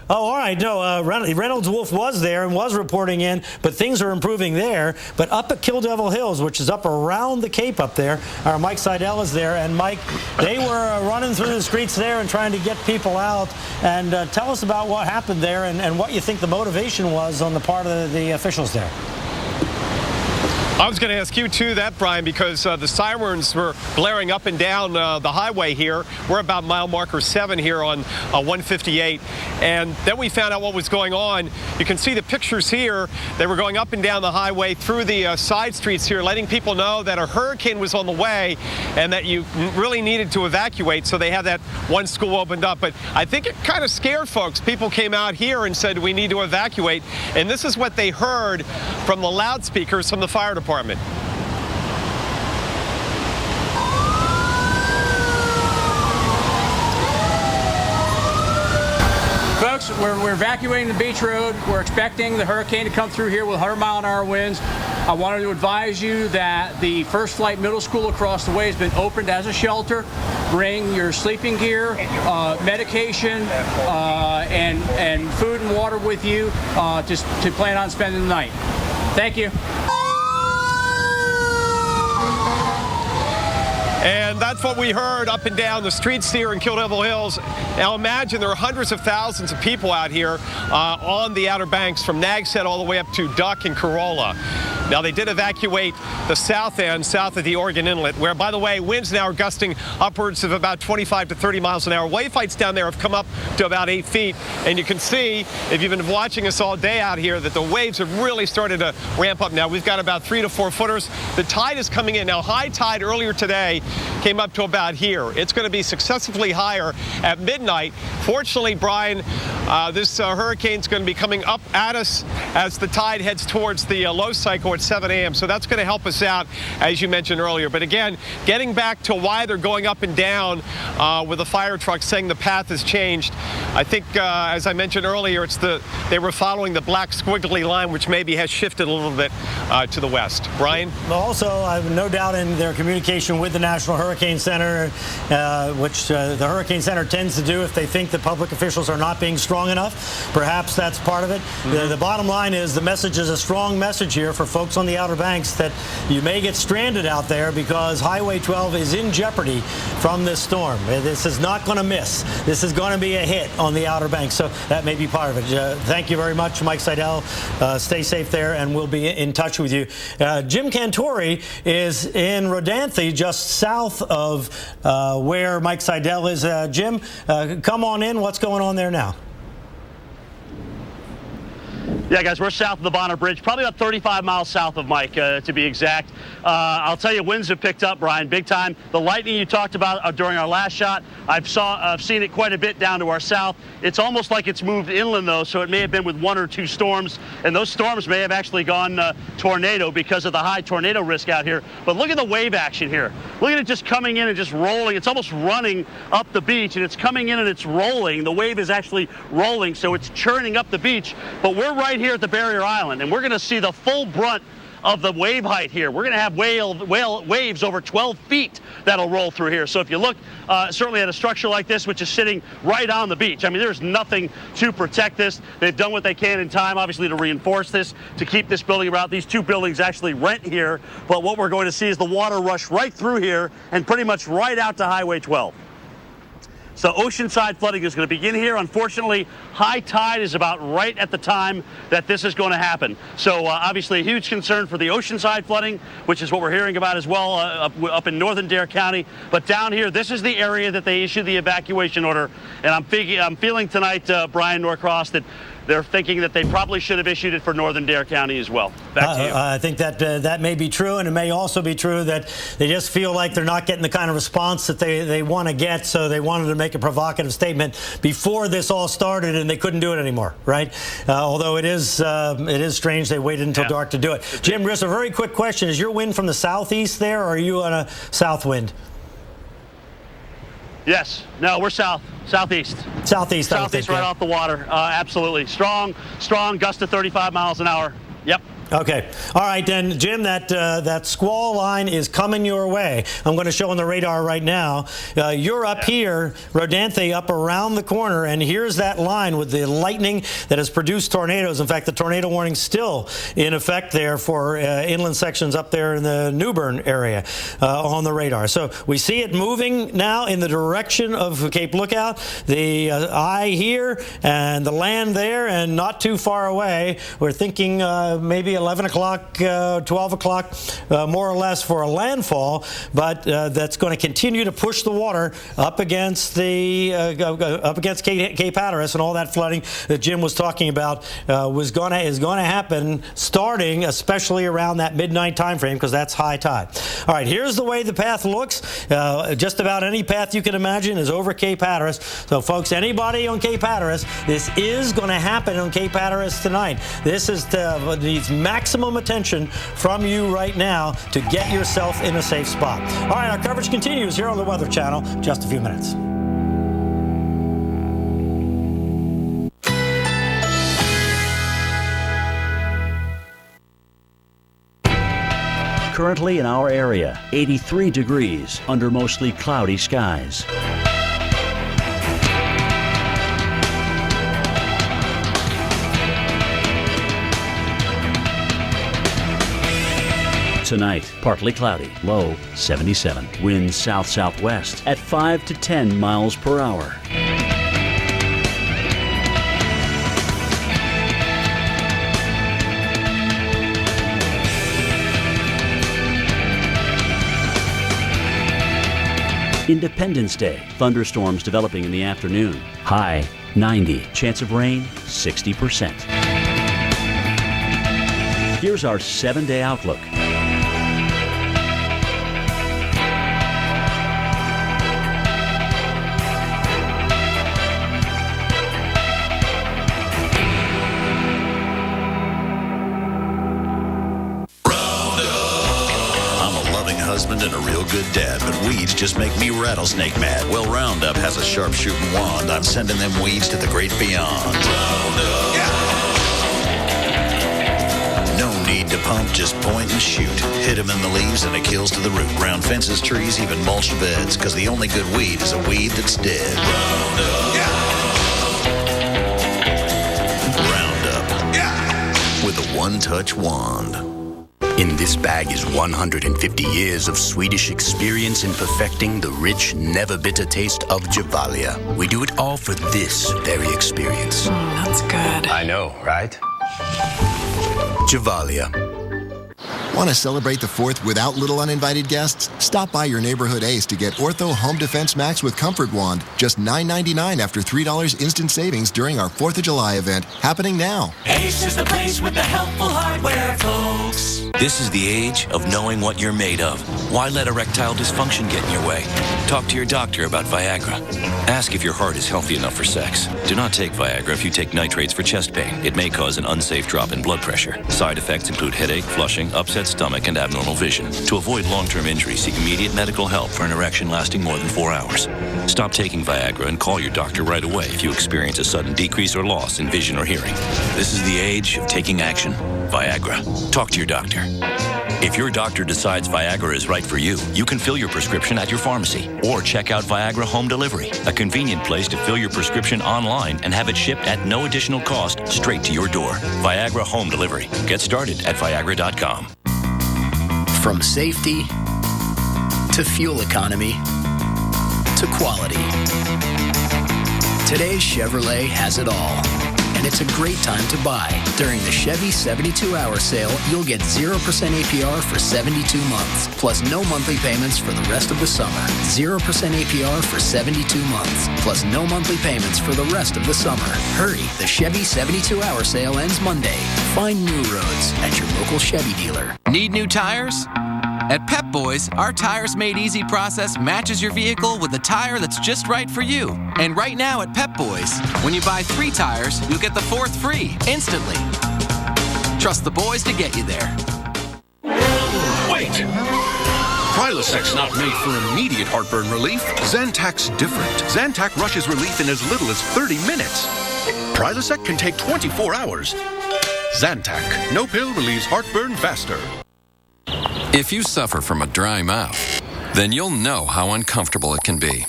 Oh, all right. No, Reynolds Wolf was there and was reporting in, but things are improving there. But up at Kill Devil Hills, which is up around the Cape up there, our Mike Seidel is there. And, Mike, they were running through the streets there and trying to get people out. And tell us about what happened there and what you think the motivation was on the part of the officials there. I was going to ask you, too, that, Brian, because the sirens were blaring up and down the highway here. We're about mile marker 7 here on 158. And then we found out what was going on. You can see the pictures here. They were going up and down the highway through the side streets here, letting people know that a hurricane was on the way and that you really needed to evacuate. So they had that one school opened up. But I think it kind of scared folks. People came out here and said, we need to evacuate. And this is what they heard from the loudspeakers from the fire department. Folks, we're evacuating the beach road. We're expecting the hurricane to come through here with 100-mile-an-hour winds. I wanted to advise you that the First Flight Middle School across the way has been opened as a shelter. Bring your sleeping gear, medication, and food and water with you to plan on spending the night. Thank you. And that's what we heard up and down the streets here in Kill Devil Hills. Now imagine there are hundreds of thousands of people out here on the Outer Banks from Nags Head all the way up to Duck and Corolla. Now, they did evacuate the south end, south of the Oregon Inlet, where, by the way, winds now are gusting upwards of about 25 to 30 miles an hour. Wave heights down there have come up to about 8 feet. And you can see, if you've been watching us all day out here, that the waves have really started to ramp up now. We've got about 3 to 4 footers. The tide is coming in. Now, high tide earlier today came up to about here. It's going to be successively higher at midnight. Fortunately, Brian, this hurricane's going to be coming up at us as the tide heads towards the low cycle at 7 a.m. So that's going to help us out, as you mentioned earlier. But again, getting back to why they're going up and down with the fire truck, saying the path has changed. I think, as I mentioned earlier, they were following the black squiggly line, which maybe has shifted a little bit to the west. Brian? Also, I have no doubt in their communication with the National Hurricane Center, which the Hurricane Center tends to do if they think the public officials are not being strong enough. Perhaps that's part of it. Mm-hmm. The bottom line is the message is a strong message here for folks on the Outer Banks that you may get stranded out there because Highway 12 is in jeopardy from this storm. This is not going to miss. This is going to be a hit on the Outer Banks, so that may be part of it. Thank you very much, Mike Seidel. Stay safe there, and we'll be in touch with you. Jim Cantore is in Rodanthe, just south of where Mike Seidel is. Jim, come on in. What's going on there now? Yeah, guys, we're south of the Bonner Bridge, probably about 35 miles south of Mike, to be exact. I'll tell you, winds have picked up, Brian, big time. The lightning you talked about during our last shot, I've seen it quite a bit down to our south. It's almost like it's moved inland, though, so it may have been with 1 or 2 storms, and those storms may have actually gone tornado because of the high tornado risk out here. But look at the wave action here. Look at it just coming in and just rolling. It's almost running up the beach, and it's coming in and it's rolling. The wave is actually rolling, so it's churning up the beach. But we're right here at the barrier island, and we're going to see the full brunt of the wave height here. We're going to have waves over 12 feet that'll roll through here. So if you look certainly at a structure like this, which is sitting right on the beach, I mean, there's nothing to protect this. They've done what they can in time, obviously, to reinforce this, to keep this building around. These 2 buildings actually rent here, but what we're going to see is the water rush right through here and pretty much right out to Highway 12. So oceanside flooding is going to begin here. Unfortunately, high tide is about right at the time that this is going to happen. So obviously a huge concern for the oceanside flooding, which is what we're hearing about as well up in northern Dare County. But down here, this is the area that they issued the evacuation order. And I'm feeling tonight, Brian Norcross, that they're thinking that they probably should have issued it for northern Dare County as well. Back to you. I think that that may be true, and it may also be true that they just feel like they're not getting the kind of response that they want to get, so they wanted to make a provocative statement before this all started, and they couldn't do it anymore, right? Although it is strange they waited until dark to do it. Jim, just a very quick question. Is your wind from the southeast there, or are you on a south wind? Yes. No, we're southeast. Southeast, right off the water. Absolutely. Strong gust of 35 miles an hour. Yep. Okay. All right, then, Jim, that squall line is coming your way. I'm going to show on the radar right now. You're up here, Rodanthe up around the corner, and here's that line with the lightning that has produced tornadoes. In fact, the tornado warning's still in effect there for inland sections up there in the New Bern area on the radar. So we see it moving now in the direction of Cape Lookout. The eye here and the land there, and not too far away. We're thinking maybe 11 o'clock, 12 o'clock, more or less for a landfall, but that's going to continue to push the water up against Cape Hatteras, and all that flooding that Jim was talking about is going to happen starting especially around that midnight time frame, because that's high tide. All right, here's the way the path looks. Just about any path you can imagine is over Cape Hatteras. So, folks, anybody on Cape Hatteras, this is going to happen on Cape Hatteras tonight. This is needs maximum attention from you right now to get yourself in a safe spot. All right, our coverage continues here on the Weather Channel. Just a few minutes. Currently in our area, 83 degrees under mostly cloudy skies. Tonight, partly cloudy, low 77. Winds south-southwest at 5 to 10 miles per hour. Independence Day, thunderstorms developing in the afternoon. High 90, chance of rain 60%. Here's our 7-day outlook. And a real good dad, but weeds just make me rattlesnake mad. Well, Roundup has a sharp-shooting wand. I'm sending them weeds to the great beyond. Roundup. Yeah. No need to pump, just point and shoot. Hit them in the leaves and it kills to the root. Round fences, trees, even mulched beds, because the only good weed is a weed that's dead. Roundup. Yeah. Roundup. Yeah. With a one-touch wand. In this bag is 150 years of Swedish experience in perfecting the rich, never bitter taste of Gevalia. We do it all for this very experience. That's good. I know, right? Gevalia. Want to celebrate the 4th without little uninvited guests? Stop by your neighborhood Ace to get Ortho Home Defense Max with Comfort Wand. Just $9.99 after $3 instant savings during our 4th of July event, happening now. Ace is the place with the helpful hardware, folks. This is the age of knowing what you're made of. Why let erectile dysfunction get in your way? Talk to your doctor about Viagra. Ask if your heart is healthy enough for sex. Do not take Viagra if you take nitrates for chest pain. It may cause an unsafe drop in blood pressure. Side effects include headache, flushing, upset stomach, and abnormal vision. To avoid long-term injury, seek immediate medical help for an erection lasting more than 4 hours. Stop taking Viagra and call your doctor right away if you experience a sudden decrease or loss in vision or hearing. This is the age of taking action. Viagra. Talk to your doctor. If your doctor decides Viagra is right for you, you can fill your prescription at your pharmacy or check out Viagra Home Delivery, a convenient place to fill your prescription online and have it shipped at no additional cost straight to your door. Viagra Home Delivery. Get started at Viagra.com. From safety to fuel economy to quality, today's Chevrolet has it all. And it's a great time to buy. During the Chevy 72-hour sale, you'll get 0% APR for 72 months, plus no monthly payments for the rest of the summer. 0% APR for 72 months, plus no monthly payments for the rest of the summer. Hurry, the Chevy 72-hour sale ends Monday. Find new roads at your local Chevy dealer. Need new tires? At Pep Boys, our Tires Made Easy process matches your vehicle with a tire that's just right for you. And right now at Pep Boys, when you buy 3 tires, you'll get the 4th free instantly. Trust the boys to get you there. Wait! Prilosec's not made for immediate heartburn relief. Zantac's different. Zantac rushes relief in as little as 30 minutes. Prilosec can take 24 hours. Zantac, no pill relieves heartburn faster. If you suffer from a dry mouth, then you'll know how uncomfortable it can be.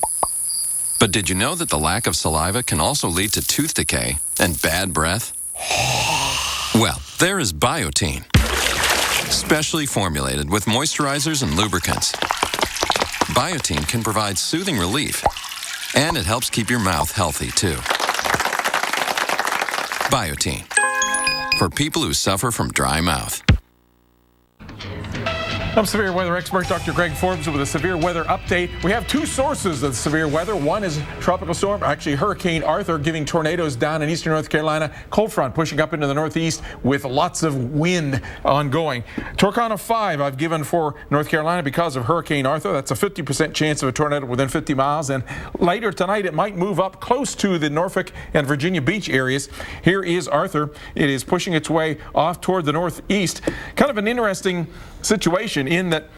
But did you know that the lack of saliva can also lead to tooth decay and bad breath? Well, there is Biotene, specially formulated with moisturizers and lubricants. Biotene can provide soothing relief, and it helps keep your mouth healthy, too. Biotene, for people who suffer from dry mouth. I'm severe weather expert Dr. Greg Forbes with a severe weather update. We have two sources of severe weather. One is tropical storm, actually Hurricane Arthur, giving tornadoes down in eastern North Carolina. Cold front pushing up into the northeast with lots of wind ongoing. Tornado 5 I've given for North Carolina because of Hurricane Arthur. That's a 50% chance of a tornado within 50 miles. And later tonight it might move up close to the Norfolk and Virginia Beach areas. Here is Arthur. It is pushing its way off toward the northeast. Kind of an interesting situation in that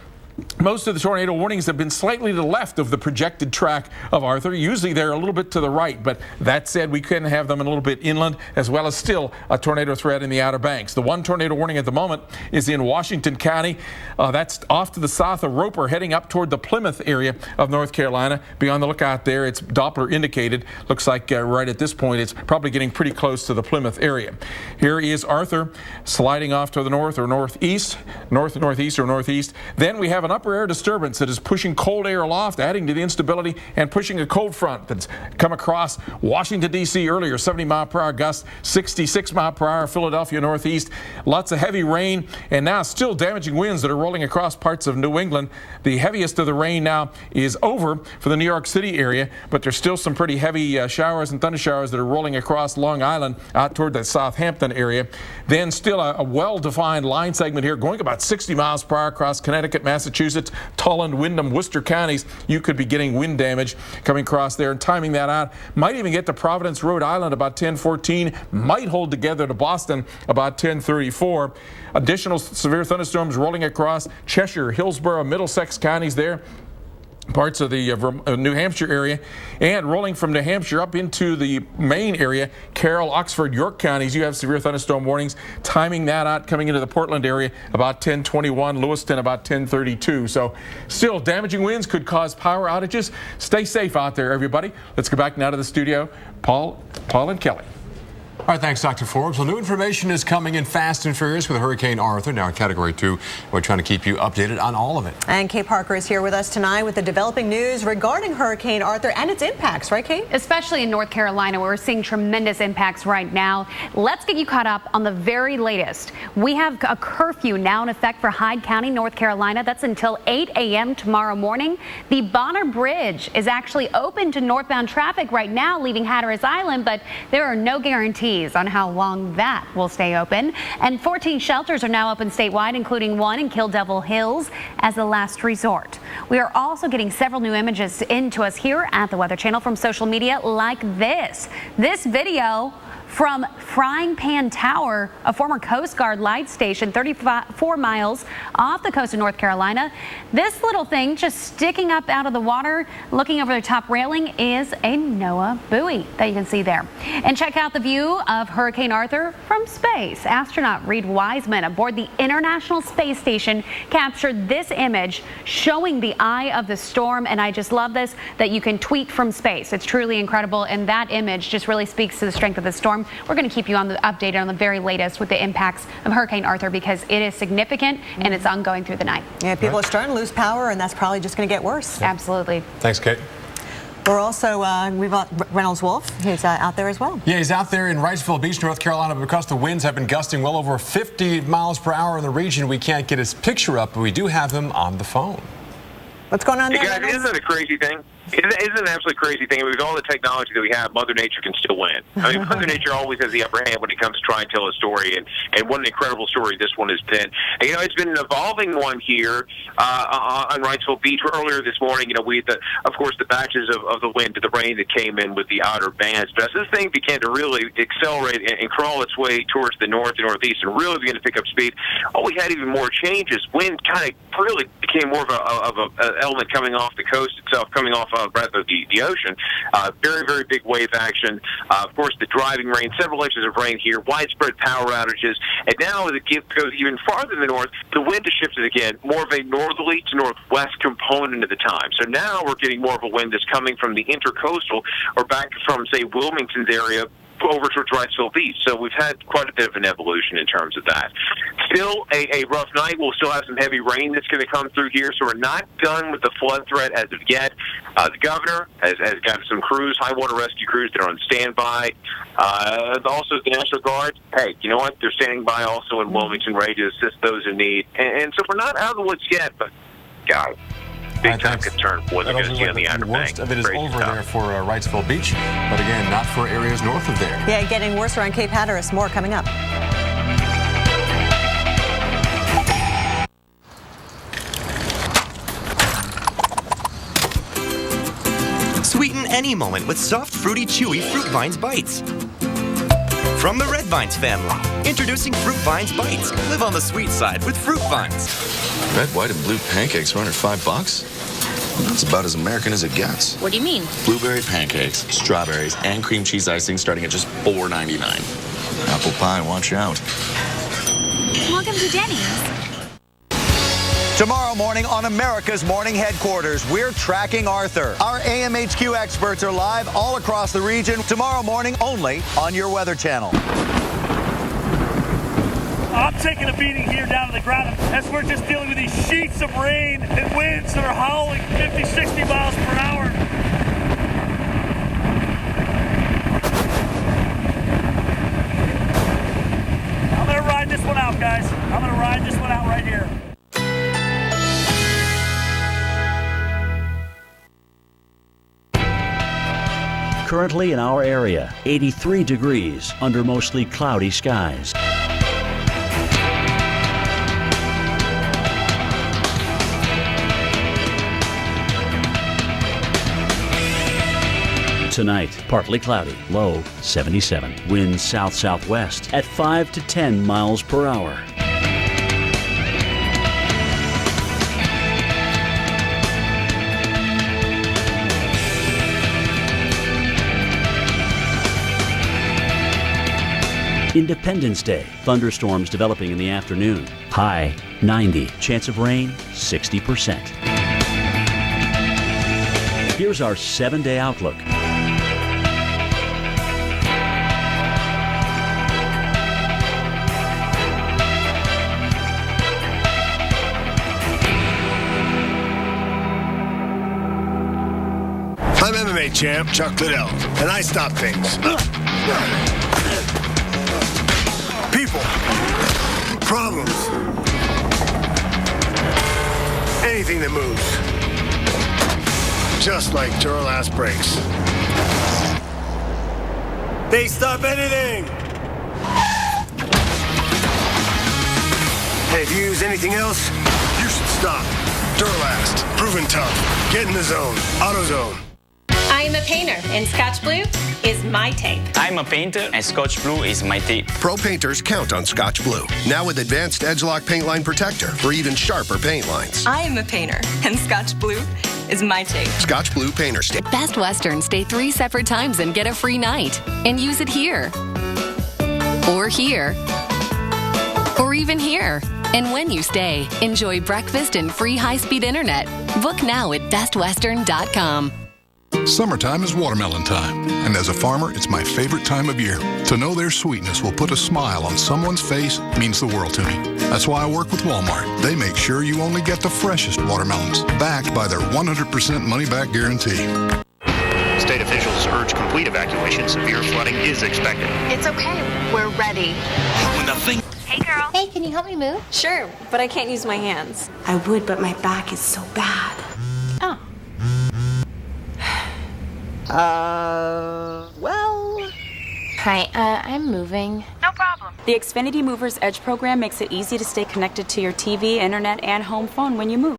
most of the tornado warnings have been slightly to the left of the projected track of Arthur. Usually they're a little bit to the right, but that said, we can have them a little bit inland, as well as still a tornado threat in the Outer Banks. The one tornado warning at the moment is in Washington County. That's off to the south of Roper, heading up toward the Plymouth area of North Carolina. Be on the lookout there. It's Doppler indicated. Looks like right at this point, it's probably getting pretty close to the Plymouth area. Here is Arthur sliding off to the north or northeast, northeast or northeast. Then we have an upper air disturbance that is pushing cold air aloft, adding to the instability and pushing a cold front that's come across Washington, D.C. earlier. 70-mile-per-hour gusts, 66-mile-per-hour Philadelphia northeast. Lots of heavy rain, and now still damaging winds that are rolling across parts of New England. The heaviest of the rain now is over for the New York City area, but there's still some pretty heavy showers and thunder showers that are rolling across Long Island out toward the Southampton area. Then still a well-defined line segment here going about 60 miles per hour across Connecticut, Massachusetts, Tulland, Windham, Worcester counties. You could be getting wind damage coming across there, and timing that out might even get to Providence, Rhode Island about 10:14, might hold together to Boston about 10:34. Additional severe thunderstorms rolling across Cheshire, Hillsborough, Middlesex counties there, parts of the New Hampshire area, and rolling from New Hampshire up into the Maine area, Carroll, Oxford, York counties. You have severe thunderstorm warnings. Timing that out, coming into the Portland area about 10:21, Lewiston about 10:32. So still damaging winds could cause power outages. Stay safe out there, everybody. Let's go back now to the studio. Paul and Kelly. All right, thanks, Dr. Forbes. Well, new information is coming in fast and furious with Hurricane Arthur, now in Category 2. We're trying to keep you updated on all of it. And Kate Parker is here with us tonight with the developing news regarding Hurricane Arthur and its impacts, right, Kate? Especially in North Carolina, where we're seeing tremendous impacts right now. Let's get you caught up on the very latest. We have a curfew now in effect for Hyde County, North Carolina. That's until 8 a.m. tomorrow morning. The Bonner Bridge is actually open to northbound traffic right now, leaving Hatteras Island, but there are no guarantees on how long that will stay open. And 14 shelters are now open statewide, including one in Kill Devil Hills as a last resort. We are also getting several new images into us here at the Weather Channel from social media, like this. This video from Frying Pan Tower, a former Coast Guard light station 34 miles off the coast of North Carolina. This little thing just sticking up out of the water, looking over the top railing, is a NOAA buoy that you can see there. And check out the view of Hurricane Arthur from space. Astronaut Reed Wiseman aboard the International Space Station captured this image showing the eye of the storm, and I just love this, that you can tweet from space. It's truly incredible, and that image just really speaks to the strength of the storm. We're going to keep you updated on the very latest with the impacts of Hurricane Arthur, because it is significant and it's ongoing through the night. Yeah, people are starting to lose power, and that's probably just going to get worse. Absolutely. Thanks, Kate. We're also, we've got Reynolds Wolf, who's out there as well. Yeah, he's out there in Wrightsville Beach, North Carolina, but because the winds have been gusting well over 50 miles per hour in the region, we can't get his picture up, but we do have him on the phone. What's going on there, Hey guys, isn't that a crazy thing? Isn't it an absolutely crazy thing? I mean, with all the technology that we have, Mother Nature can still win. I mean, Mother Nature always has the upper hand when it comes to trying to tell a story, and what an incredible story this one has been. And, you know, it's been an evolving one here on Wrightsville Beach. Earlier this morning, you know, we had, of course, the batches of the wind to the rain that came in with the outer bands. But as this thing began to really accelerate and crawl its way towards the north and northeast and really began to pick up speed, we had even more changes. Wind kind of really became more of an element coming off the coast itself, coming off rather the ocean. Very, very big wave action. Of course, the driving rain, several inches of rain here, widespread power outages. And now as it goes even farther in the north, the wind has shifted again, more of a northerly to northwest component of the time. So now we're getting more of a wind that's coming from the intercoastal or back from, say, Wilmington's area over towards Wrightsville Beach. So we've had quite a bit of an evolution in terms of that. Still a rough night. We'll still have some heavy rain that's going to come through here, so we're not done with the flood threat as of yet. The governor has got some crews, high water rescue crews that are on standby. Also, the National Guard, hey, you know what? They're standing by also in Wilmington, ready to assist those in need. And so we're not out of the woods yet, but, God, big time concern for what they're going to see on the Outer Banks. Most of it is over there for Wrightsville Beach, but again, not for areas north of there. Yeah, getting worse around Cape Hatteras. More coming up. Sweeten any moment with soft, fruity, chewy Fruit Vines Bites. From the Red Vines family, introducing Fruit Vines Bites. Live on the sweet side with Fruit Vines. Red, white, and blue pancakes are under $5. That's about as American as it gets. What do you mean? Blueberry pancakes, strawberries, and cream cheese icing starting at just $4.99. Apple pie, watch out. Welcome to Denny's. Tomorrow morning on America's Morning Headquarters, we're tracking Arthur. Our AMHQ experts are live all across the region tomorrow morning only on your Weather Channel. I'm taking a beating here down to the ground as we're just dealing with these sheets of rain and winds that are howling 50, 60 miles per hour. I'm going to ride this one out, guys. I'm going to ride this one out right here. Currently in our area, 83 degrees under mostly cloudy skies. Tonight, partly cloudy, low 77. Winds south-southwest at 5 to 10 miles per hour. Independence Day, thunderstorms developing in the afternoon. High 90, chance of rain 60%. Here's our 7-day outlook. I'm MMA champ Chuck Liddell, and I stop things. People, problems, anything that moves, just like Duralast brakes. They stop anything. And if you use anything else, you should stop. Duralast, proven tough. Get in the zone. AutoZone. I am a painter, and Scotch Blue is my tape. I'm a painter, and Scotch Blue is my tape. Pro painters count on Scotch Blue. Now with advanced Edge-Lock paint line protector for even sharper paint lines. I am a painter, and Scotch Blue is my tape. Scotch Blue Painter Stamp. Best Western, stay 3 separate times and get a free night. And use it here. Or here. Or even here. And when you stay, enjoy breakfast and free high-speed internet. Book now at bestwestern.com. Summertime is watermelon time, and as a farmer, it's my favorite time of year. To know their sweetness will put a smile on someone's face means the world to me. That's why I work with Walmart. They make sure you only get the freshest watermelons, backed by their 100% money-back guarantee. State officials urge complete evacuation. Severe flooding is expected. It's okay. We're ready. When the thing... Hey, girl. Hey, can you help me move? Sure, but I can't use my hands. I would, but my back is so bad. Oh. Well... Hi, I'm moving. No problem. The Xfinity Movers Edge program makes it easy to stay connected to your TV, internet, and home phone when you move.